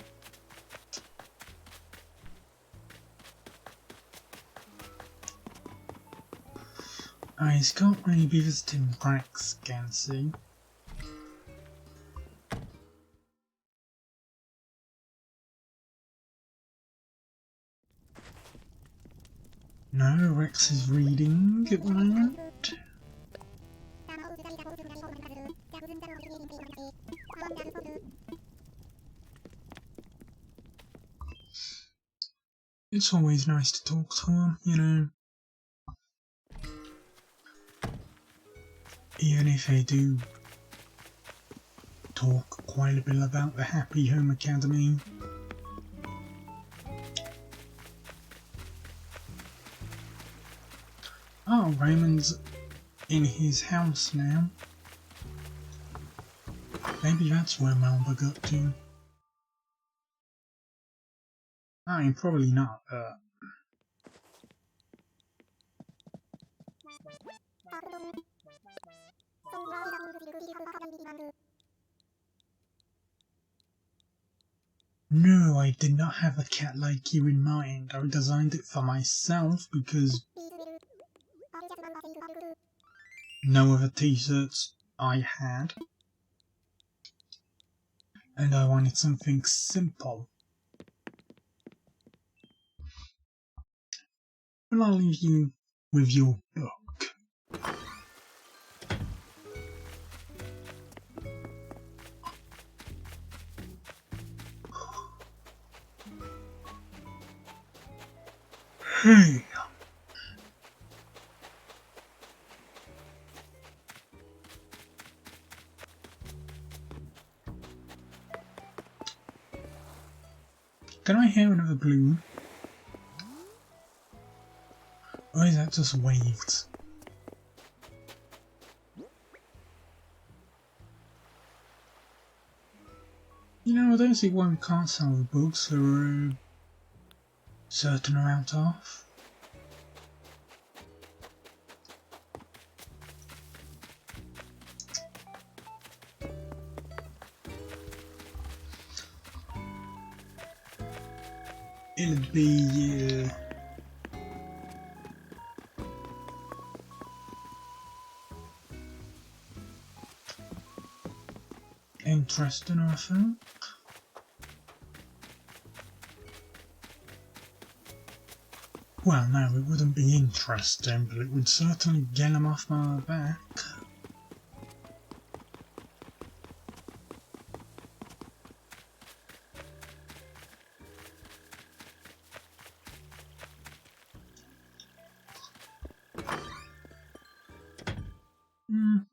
Speaker 1: He's got maybe visiting Rex, can see. No, Rex is reading at the moment. It's always nice to talk to him, you know. Even if they do talk quite a bit about the Happy Home Academy. Oh, Raymond's in his house now. Maybe that's where Melba got to. I mean, probably not, but... No, I did not have a cat like you in mind. I designed it for myself because no other t-shirts I had. And I wanted something simple. Well, I'll leave you with your book. Hey! Can I hear another balloon? Or is that just waves? You know, I don't see why we can't sell the books that we're a certain amount off. It'd be interesting, I think. Well, no, it wouldn't be interesting, but it would certainly get him off my back.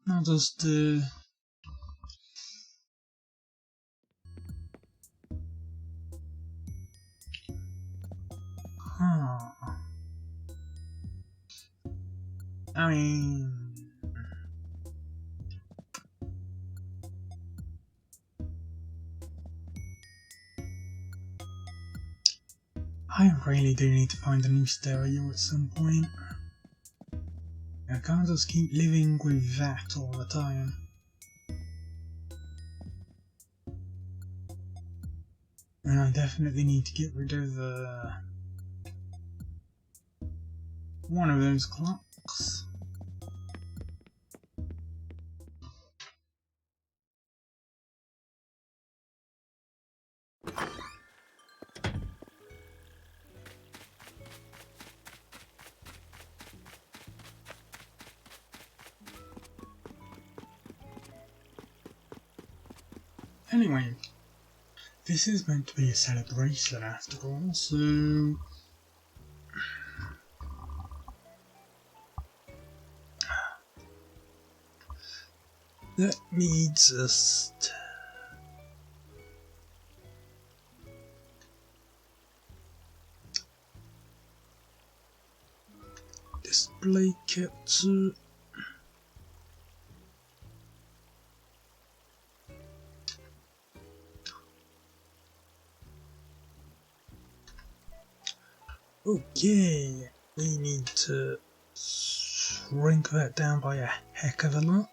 Speaker 1: I'll just, I mean... I really do need to find a new stereo at some point. I can't just keep living with that all the time. And I definitely need to get rid of one of those clocks. Anyway, this is meant to be a celebration after all, so let me just display capture. Okay, we need to shrink that down by a heck of a lot.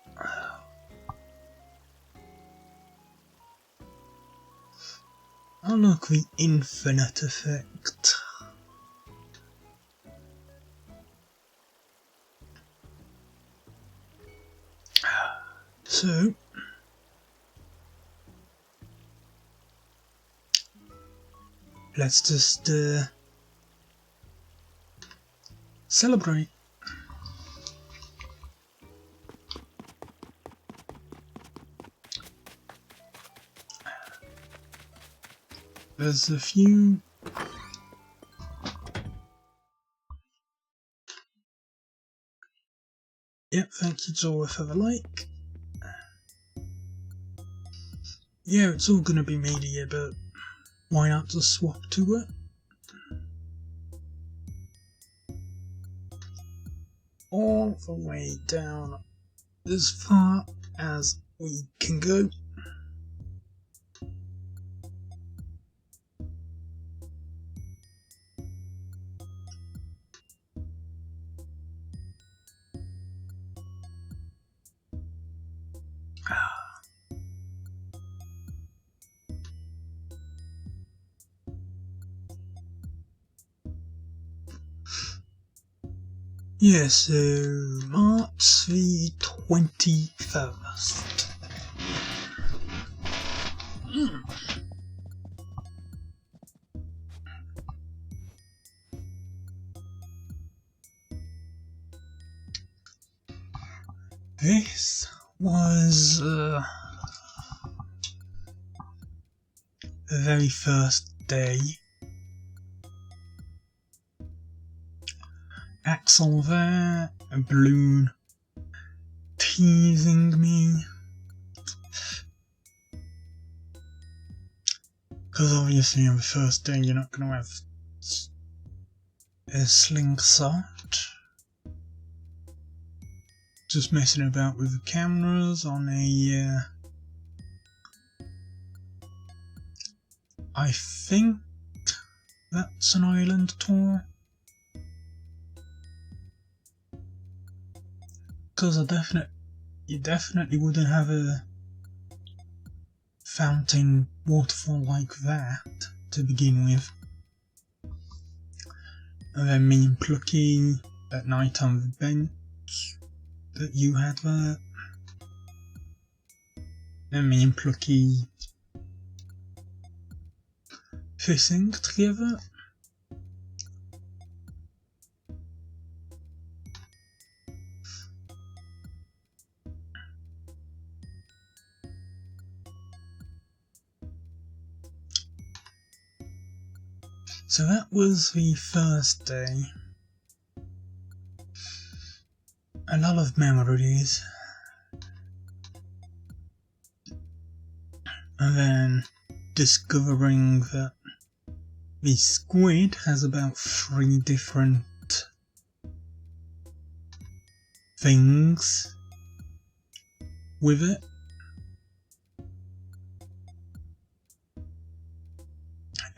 Speaker 1: Unlock the infinite effect. So, let's just celebrate. There's a few Yep, thank you Zora for the like. Yeah, it's all gonna be media, but why not just swap to it? All the way down as far as we can go. Yeah, so March the 21st. This was the very first day. Axel there, a balloon teasing me. Because obviously on the first day you're not going to have a slingshot. Just messing about with the cameras on a I think that's an island tour. Because you definitely wouldn't have a fountain waterfall like that to begin with. And then me and Plucky at night on the bench that you had there. Then me and Plucky fishing together. So that was the first day. A lot of memories. And then discovering that the squid has about 3 different things with it.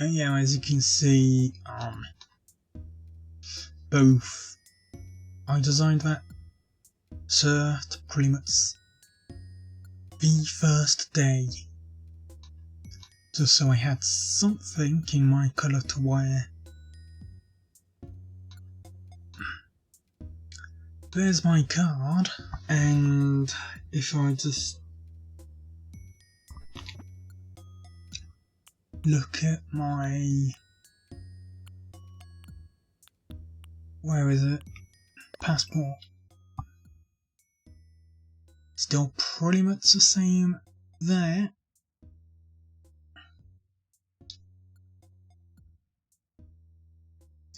Speaker 1: And yeah, as you can see, both I designed that cert pretty much the first day, just so I had something in my colour to wear. There's my card, and if I just look at my, where is it, passport, still pretty much the same there.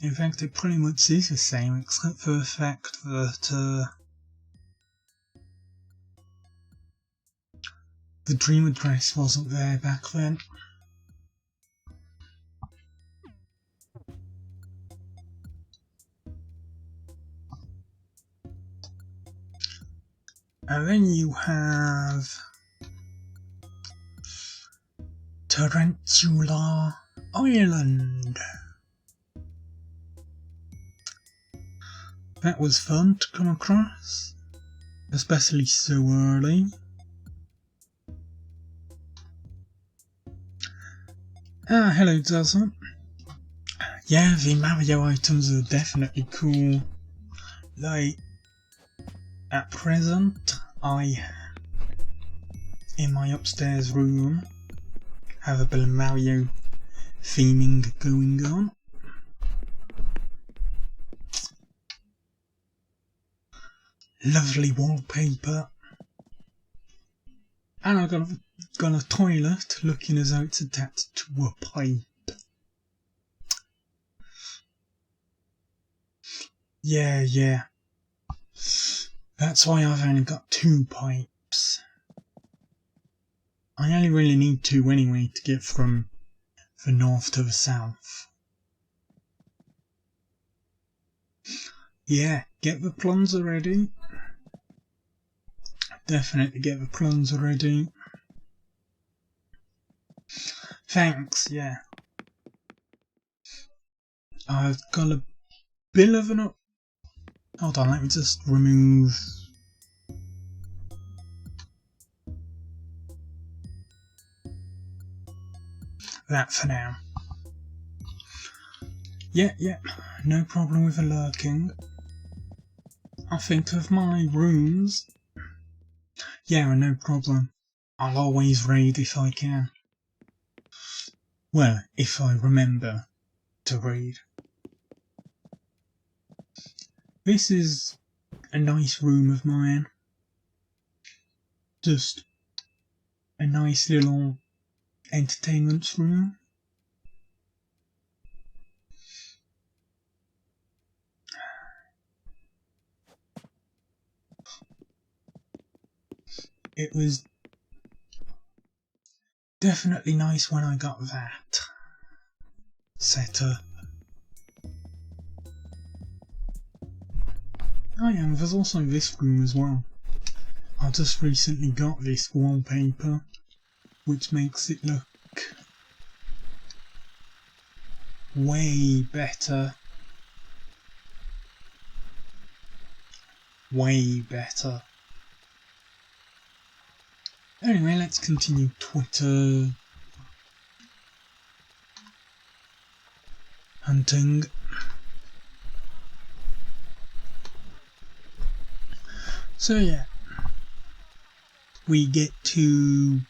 Speaker 1: In fact, it pretty much is the same, except for the fact that the dream address wasn't there back then. And then you have Tarantula Island. That was fun to come across, especially so early. Ah, hello Desert. Yeah, the Mario items are definitely cool. Like, at present, in my upstairs room, have a bit of Mario theming going on. Lovely wallpaper. And I've got a toilet looking as though it's attached to a pipe. Yeah. That's why I've only got 2 pipes. I only really need 2 anyway to get from the north to the south. Yeah, get the plunger ready. Definitely get the plunger ready. Thanks, yeah. I've got a bit of an hold on, let me just remove that for now. Yeah, no problem with the lurking. I think of my rooms. Yeah, no problem. I'll always raid if I can. Well, if I remember to raid. This is a nice room of mine. Just a nice little entertainment room. It was definitely nice when I got that set up. Oh yeah, and there's also this room as well. I just recently got this wallpaper, which makes it look way better. Way better. Anyway, let's continue Twitter hunting. So yeah, we get to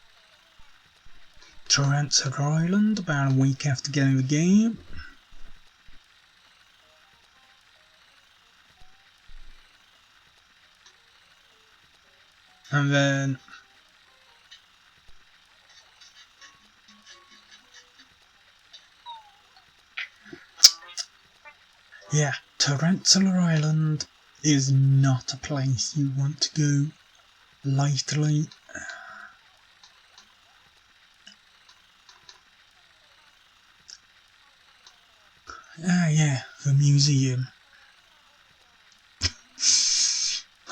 Speaker 1: Tarantula Island about a week after getting the game. And then yeah, Tarantula Island is not a place you want to go lightly. Ah yeah, the museum.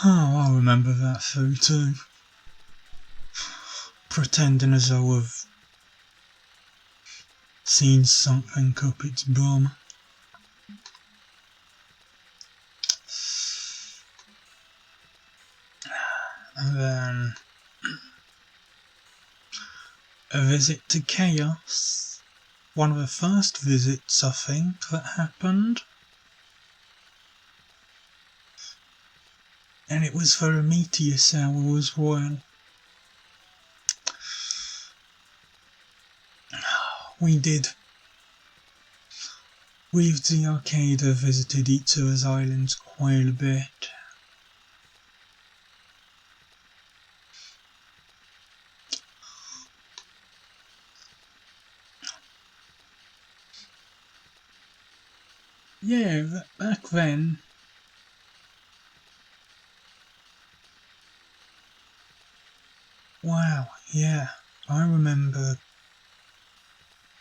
Speaker 1: Oh, I remember that photo. Pretending as though I've seen something up its bum. And then a visit to Chaos. One of the first visits, I think, that happened. And it was for a meteor shower as well. We did. With the arcade, I visited each of those islands quite a bit. Yeah, back then, wow, yeah, I remember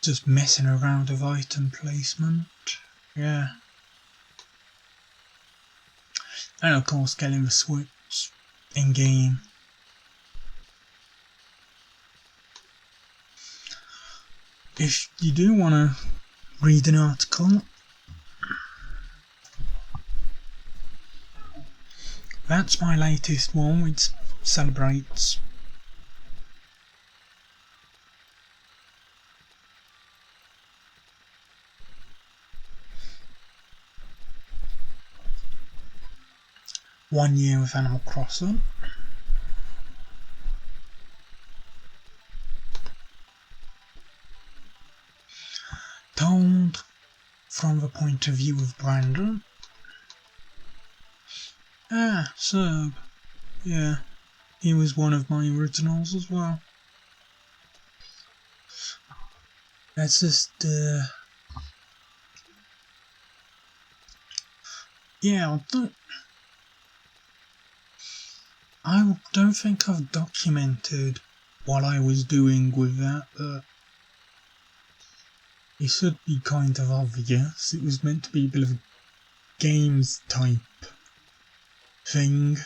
Speaker 1: just messing around with item placement, yeah. And of course getting the Switch in game. If you do want to read an article, that's my latest one, which celebrates one year with Animal Crossing. Told from the point of view of Brandon. Ah, Serb. Yeah, he was one of my originals as well. That's just, yeah, I don't think I've documented what I was doing with that, but it should be kind of obvious. It was meant to be a bit of a games type thing.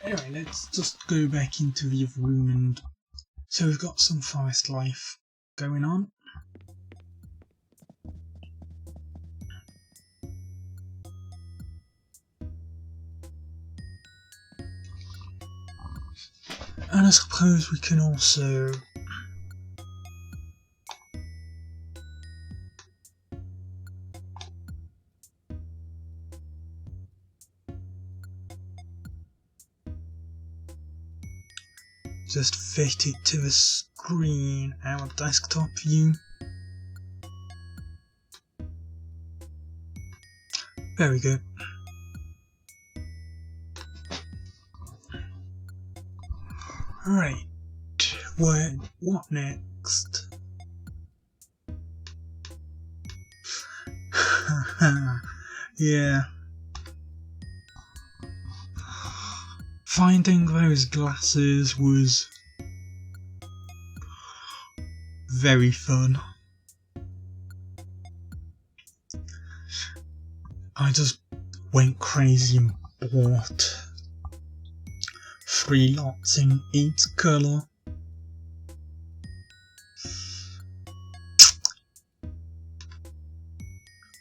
Speaker 1: Anyway, let's just go back into the other room, and so we've got some forest life going on. And I suppose we can also just fit it to the screen, our desktop view. Very good. Right, what next? Yeah. Finding those glasses was very fun. I just went crazy and bought 3 lots in each colour.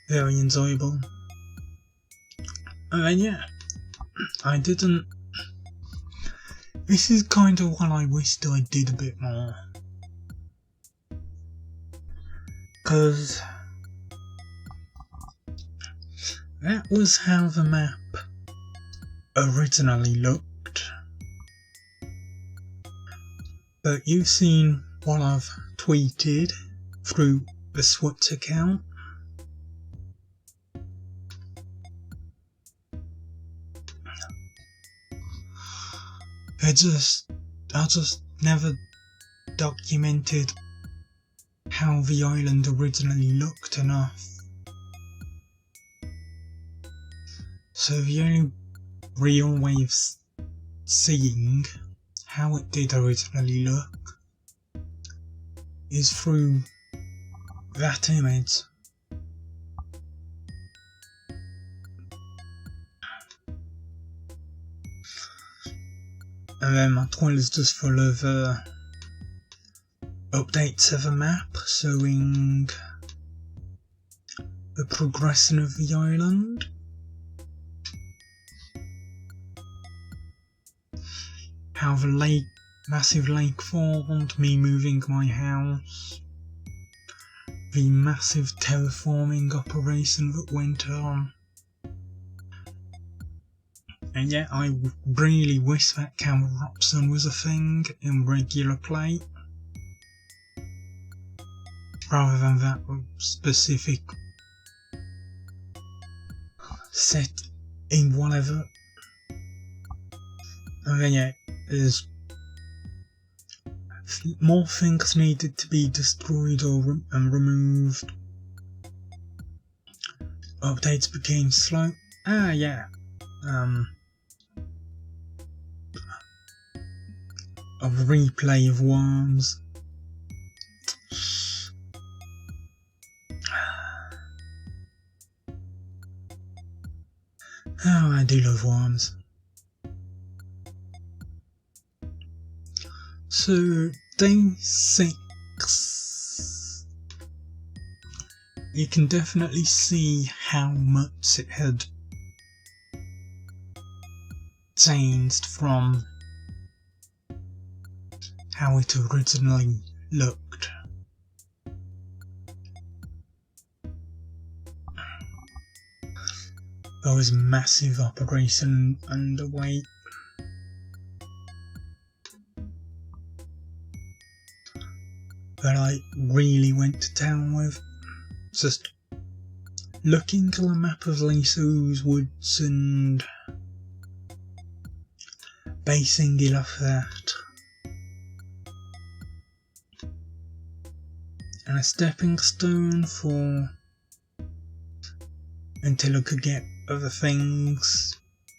Speaker 1: Very enjoyable. And then yeah, I didn't. This is kind of what I wished I did a bit more. Because that was how the map originally looked. But you've seen what I've tweeted through the Switch account. I just never documented how the island originally looked enough. So the only real way of seeing how it did originally look is through that image. And then my toilet is just full of updates of a map showing the progression of the island. How the massive lake formed, me moving my house, the massive terraforming operation that went on. And yet I really wish that camera option was a thing in regular play, rather than that specific set in whatever. And then yeah, there's more things needed to be destroyed or removed. Updates became slow. A replay of Worms. Oh, I do love Worms. So, day 6. You can definitely see how much it had changed from how it originally looked. There was a massive operation underway. That I really went to town with. Just looking at a map of Halesowen woods and basing it off that. And a stepping stone for until I could get other things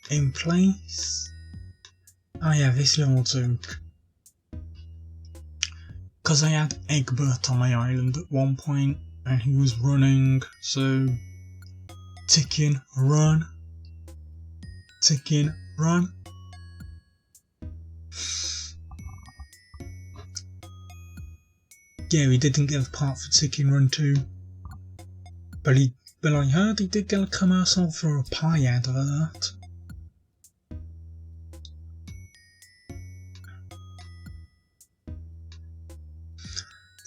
Speaker 1: in place. Oh yeah, this little joke. Because I had Egbert on my island at one point and he was running, so chicken run, chicken run. Yeah, he didn't get a part for Chicken Run 2, but I heard he did get a commercial for a pie advert.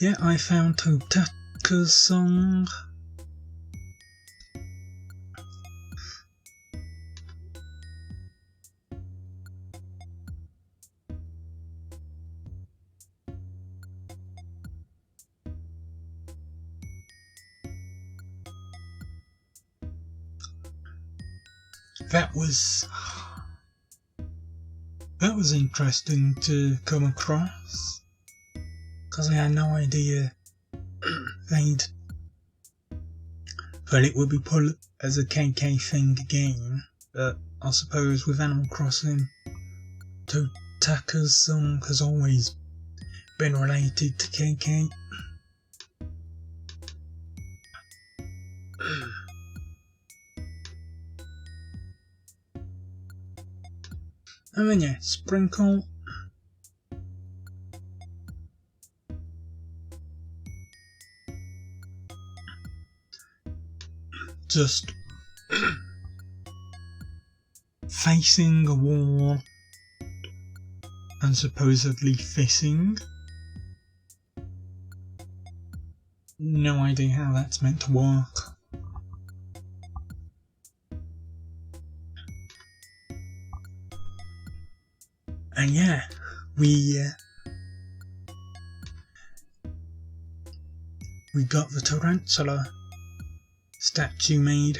Speaker 1: Yeah, I found Totaka's song. That was interesting to come across, because I had no idea that it would be put as a KK thing again, but I suppose with Animal Crossing, Totaka's song has always been related to KK. And then yeah, Sprinkle. Just facing a wall and supposedly fishing. No idea how that's meant to work. And yeah, we got the tarantula statue made,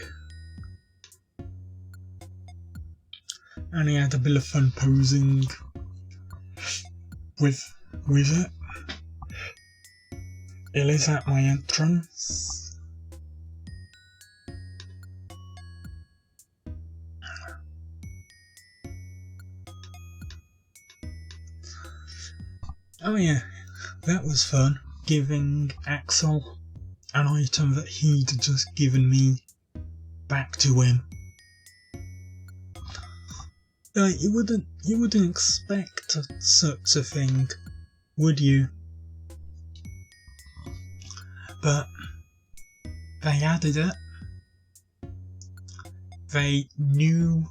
Speaker 1: and I had a bit of fun posing with it. It is at my entrance. Oh yeah, that was fun, giving Axel an item that he'd just given me back to him. You wouldn't expect such a thing, would you? But they added it. They knew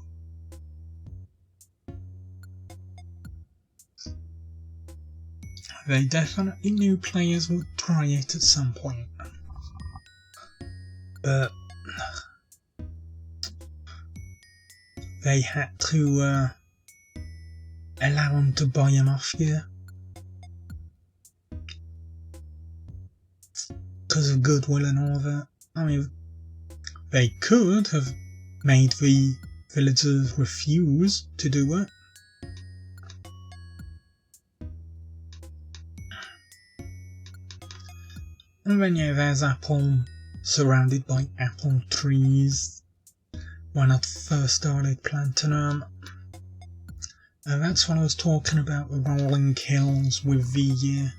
Speaker 1: they definitely knew players would try it at some point. But they had to allow them to buy them off you. Because of goodwill and all that. I mean, they could have made the villagers refuse to do it. And then yeah, there's Apple, surrounded by apple trees when I first started planting them. And that's when I was talking about the rolling hills with the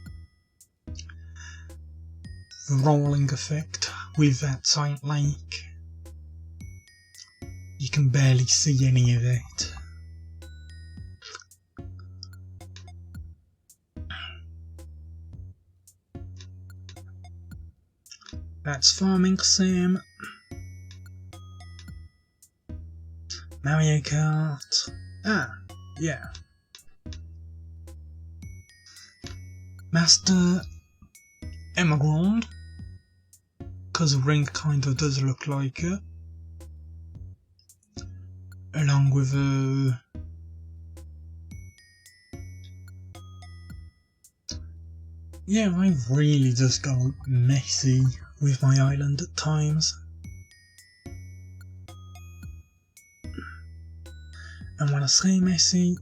Speaker 1: rolling effect with that giant lake. You can barely see any of it. That's Farming Sim. Mario Kart. Ah, yeah. Master Emerald. Because the ring kind of does look like it. Along with yeah, I really just got messy with my island at times. And when I say messy,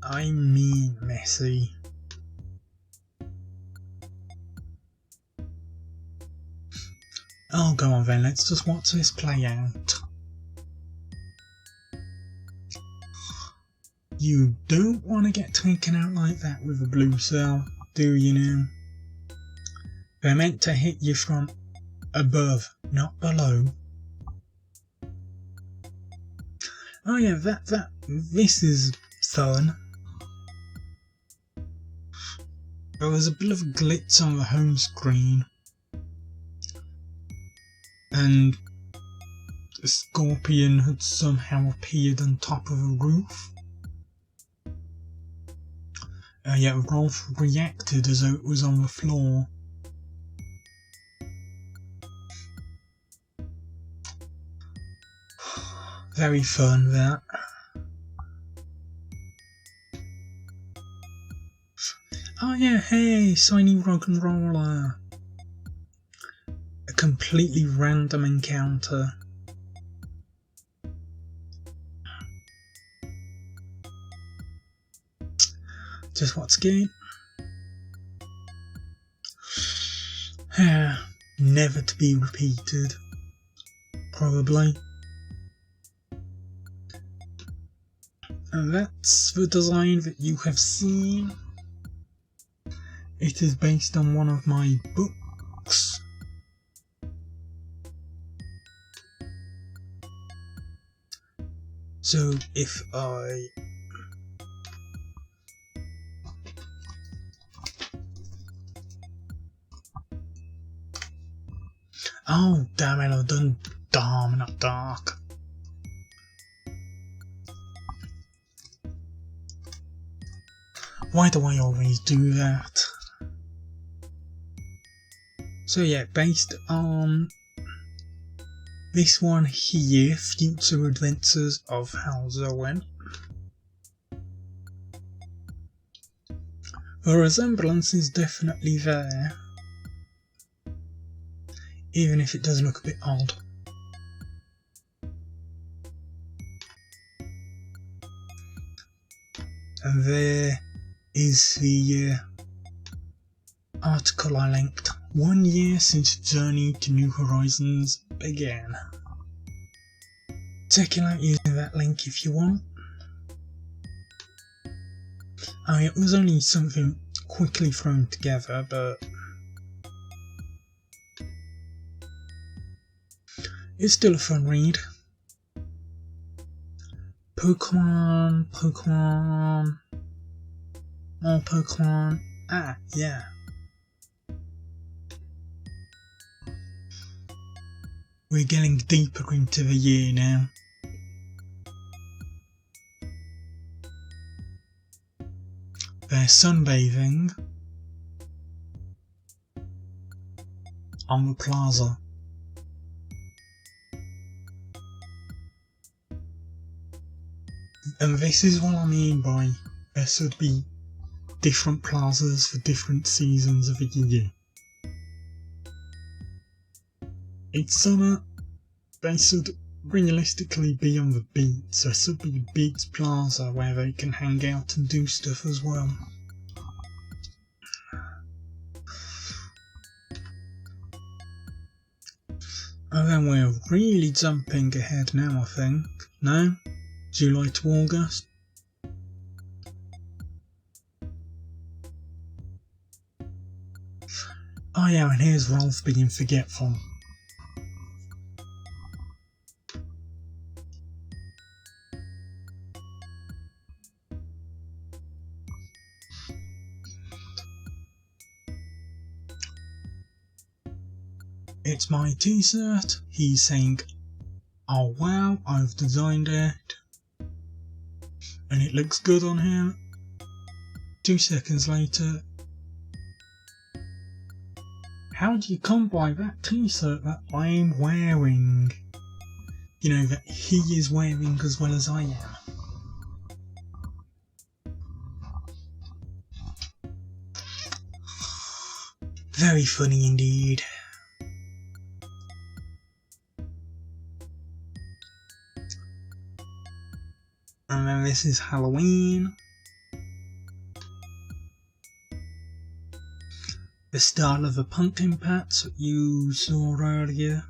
Speaker 1: I mean messy. Oh, go on then, let's just watch this play out. You don't want to get taken out like that with a blue cell, do you now? They're meant to hit you from above, not below. Oh yeah, this is fun. There was a bit of a glitch on the home screen. And a scorpion had somehow appeared on top of a roof. Yet Rolf reacted as though it was on the floor. Very fun, that. Oh yeah, hey, shiny rock and roller. A completely random encounter. Just what's good? Never to be repeated. Probably. And that's the design that you have seen. It is based on one of my books. So if I... Oh damn it, I've done dark, not dark. Why do I always do that? So yeah, based on this one here, Future Adventures of Halesowen. The resemblance is definitely there, even if it does look a bit odd. And there is the article I linked. 1 year since Journey to New Horizons began. Check it out using that link if you want. I mean, it was only something quickly thrown together, but it's still a fun read. Pokemon, more Pokemon. Ah, yeah. We're getting deeper into the year now. They're sunbathing on the plaza. And this is what I mean by there should be different plazas for different seasons of the year. It's summer, they should realistically be on the beach. There should be a beach plaza where they can hang out and do stuff as well. And then we're really jumping ahead now, I think. No? July to August. Oh yeah, and here's Rolf being forgetful. It's my t-shirt. He's saying, oh wow, I've designed it. And it looks good on him. 2 seconds later, how do you come by that t-shirt that I'm wearing? You know, that he is wearing as well as I am. Very funny indeed. And then this is Halloween. The start of the pumpkin patch that you saw earlier.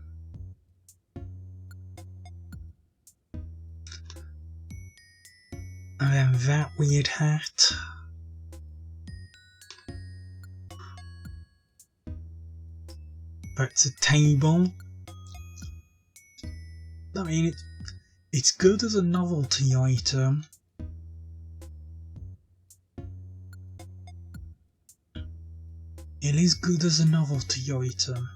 Speaker 1: And then that weird hat. But it's a table. I mean, it's good as a novelty item. It is good as a novelty item.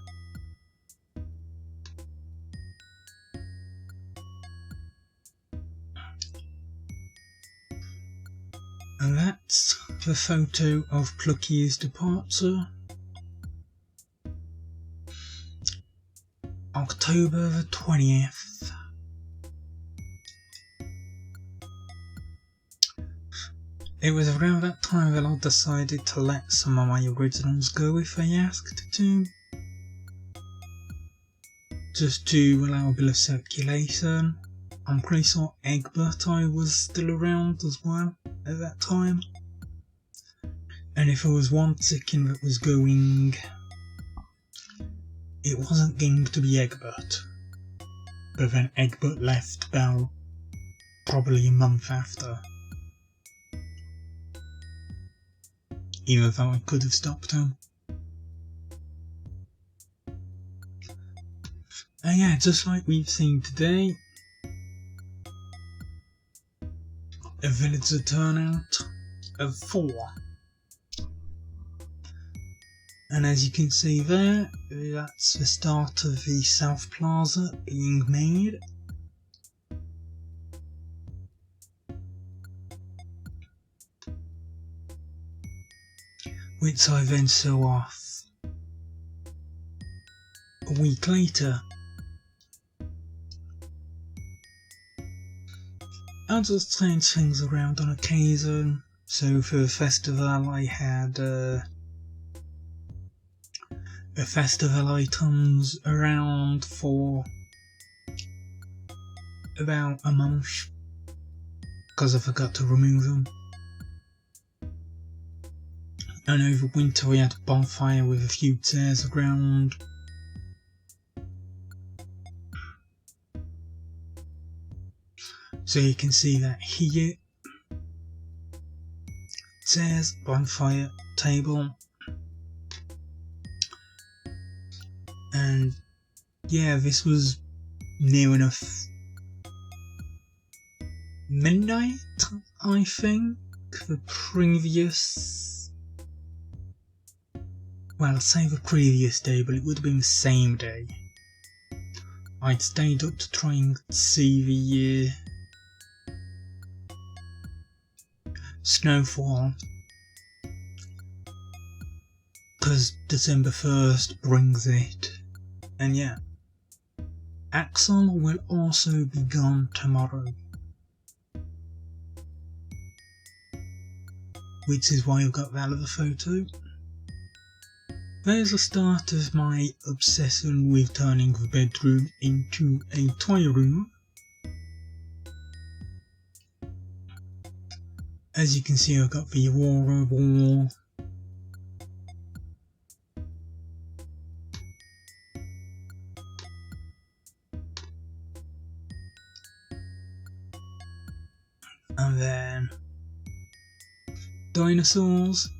Speaker 1: And that's the photo of Plucky's departure. October the 20th. It was around that time that I decided to let some of my originals go if they asked to. Just to allow a bit of circulation. I'm pretty sure Egbert I was still around as well at that time. And if there was one chicken that was going, it wasn't going to be Egbert. But then Egbert left about probably a month after. Even though I could have stopped him. And yeah, just like we've seen today, a villager turnout of 4. And as you can see there, that's the start of the South Plaza being made. Which I then show off a week later. I'll just change things around on occasion. So for the festival I had the festival items around for about a month because I forgot to remove them. And over winter we had a bonfire with a few chairs around. So you can see that here. Chairs, bonfire, table. And yeah, this was near enough midnight, I think, the previous... Well, I'll say the previous day, but it would have been the same day. I'd stayed up to try and see the snowfall, because December 1st brings it. And yeah, Axel will also be gone tomorrow, which is why I've got that other photo. There's the start of my obsession with turning the bedroom into a toy room. As you can see, I've got the Aurora wall, and then dinosaurs,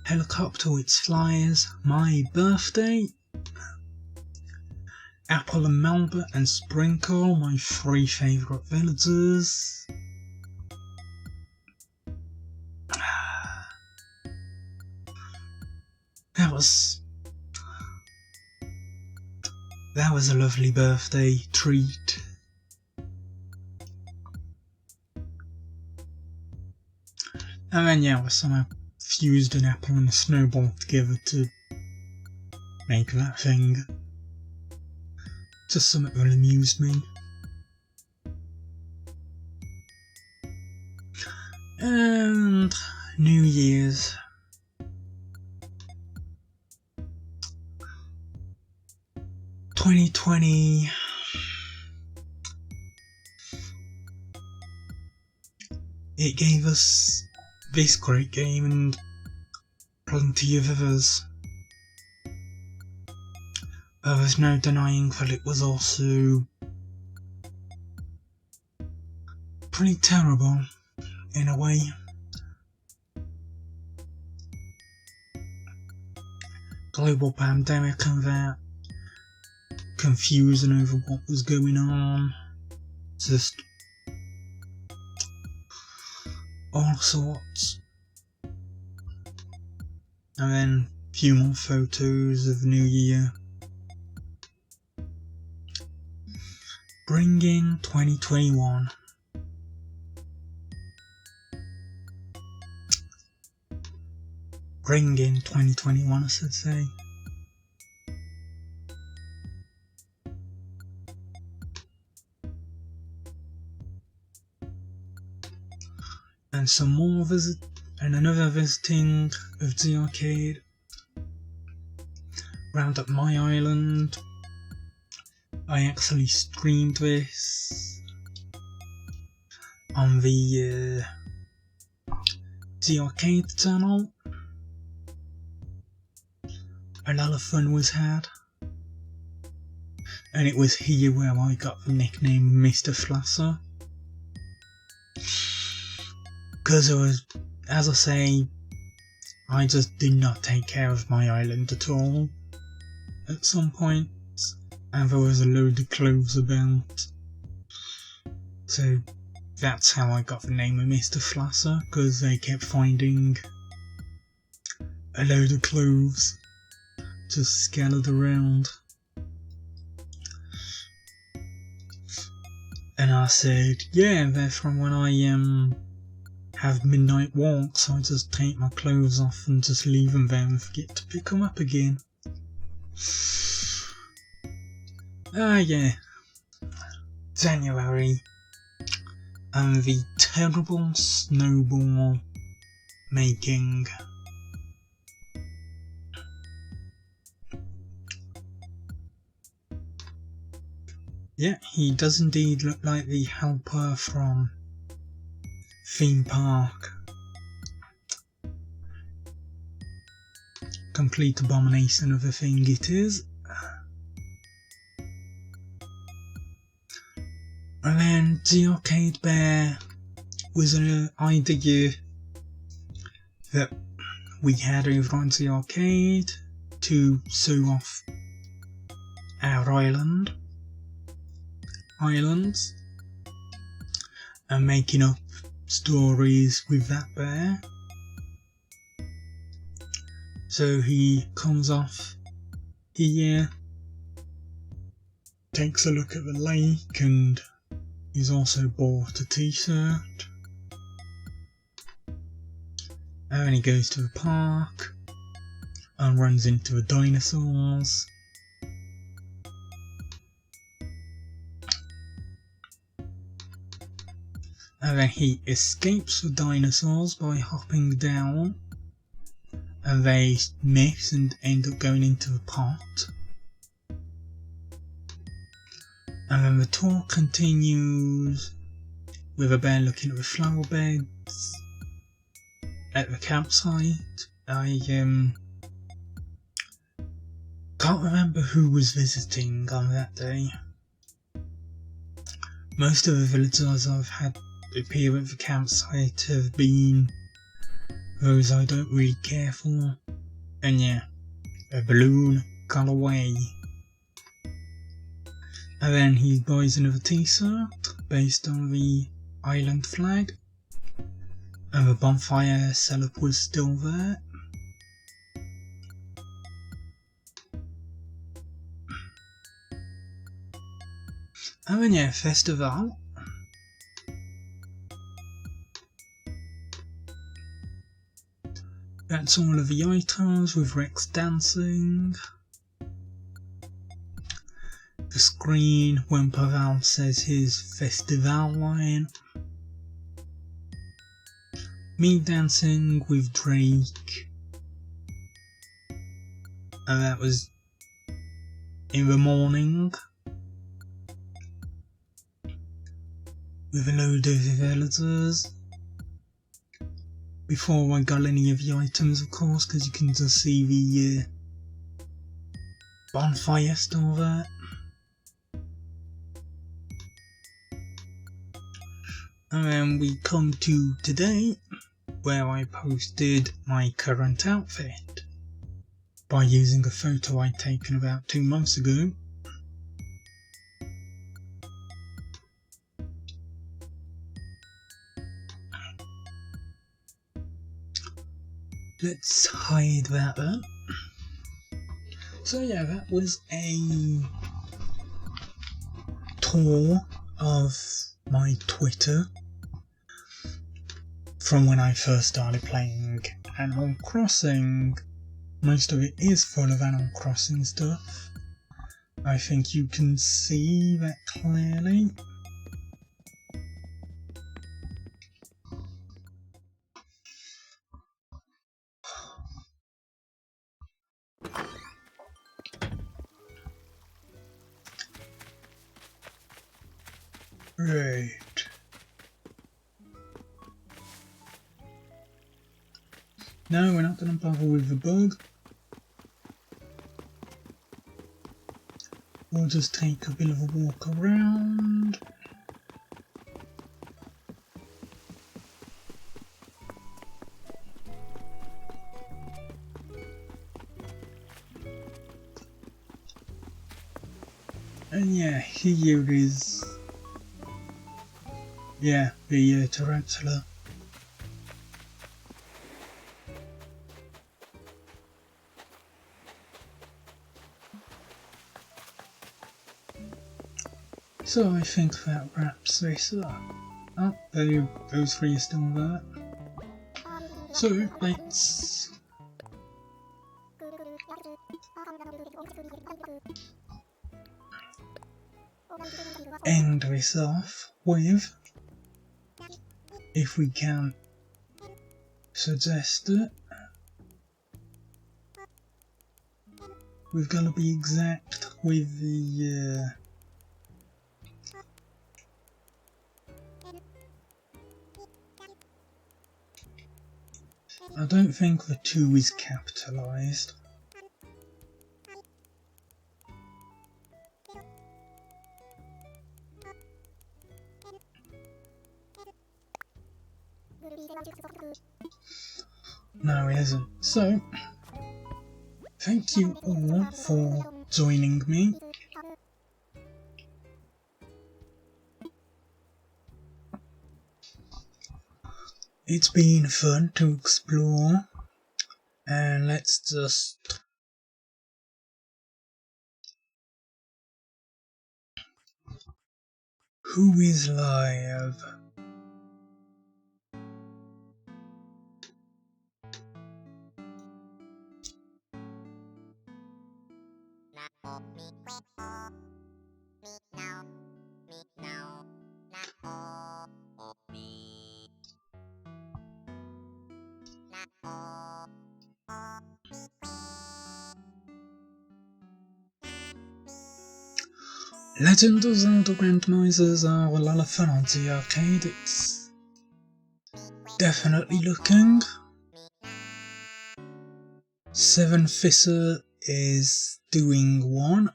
Speaker 1: helicopter with flyers, my birthday, Apple and Melba and Sprinkle, my 3 favourite villagers. That was a lovely birthday treat. And then yeah, we somehow fused an apple and a snowball together to make that thing. Just something that amused me. And New Year's. ...2020... It gave us this great game and plenty of others. But there's no denying that it was also pretty terrible in a way. Global pandemic and that, confusion over what was going on, just all sorts. And then a few more photos of the New Year. Bring in 2021. Bring in 2021, I should say. And some more and another visiting of the arcade. Round up my island. I actually streamed this on the arcade channel. A lot of fun was had. And it was here where I got the nickname Mr. Flasser. Because it was, as I say, I just did not take care of my island at all at some point, and there was a load of clothes about. So that's how I got the name of Mr. Flasser, because they kept finding a load of clothes just scattered around. And I said, yeah, they're from when I have midnight walks, I just take my clothes off and just leave them there and forget to pick them up again. Yeah. January. And the terrible snowball making. Yeah, he does indeed look like the helper from Theme Park. Complete abomination of a thing it is. And then the Arcade Bear was an idea that we had over on the arcade to show off our islands. and making up stories with that bear. So he comes off here, takes a look at the lake, and he's also bought a t-shirt. And then he goes to the park and runs into the dinosaurs. And then he escapes the dinosaurs by hopping down, and they miss and end up going into the pot. And then the tour continues with a bear looking at the flower beds at the campsite. I can't remember who was visiting on that day. Most of the villagers I've had appear at the campsite have been those I don't really care for. And yeah, a balloon got away. And then he buys another t-shirt based on the island flag. And the bonfire setup was still there. And then yeah, festival. That's all of the items with Rex dancing. The screen when Pavel says his festival line. Me dancing with Drake. And that was in the morning. With a load of villagers. Before I got any of the items, of course, because you can just see the bonfire still there. And then we come to today, where I posted my current outfit by using a photo I'd taken about 2 months ago. Let's hide that then. So yeah, that was a tour of my Twitter from when I first started playing Animal Crossing. Most of it is full of Animal Crossing stuff. I think you can see that clearly. Right. No, we're not going to bother with the bug. We'll just take a bit of a walk around. And yeah, here is, yeah, the tarantula. So I think that wraps this up. Oh, those three are still there. So let's end this off with, if we can suggest it, we've got to be exact with the I don't think the 2 is capitalised. No, it isn't. So, thank you all for joining me. It's been fun to explore, and let's just who is live? Legend of Zelda Randomizers are a lot of fun on the arcade. It's definitely looking. Seven Fisser is doing one.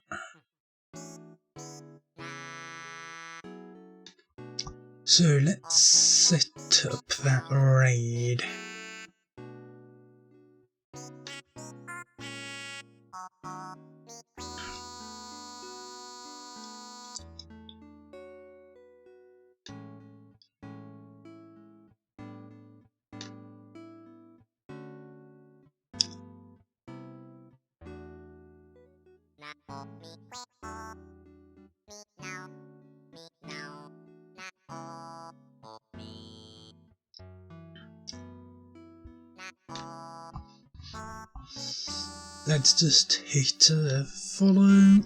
Speaker 1: So let's set up that raid. Let's just hit follow.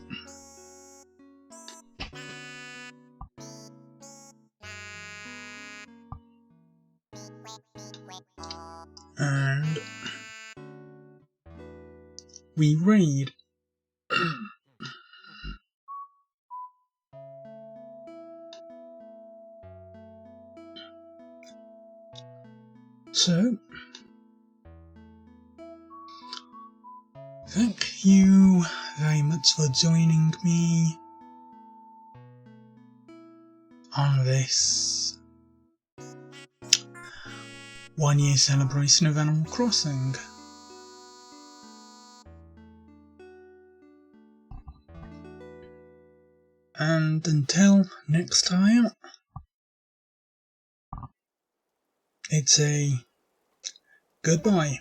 Speaker 1: And we raid. So, thank you very much for joining me on this 1 year celebration of Animal Crossing. And until next time, it's a goodbye.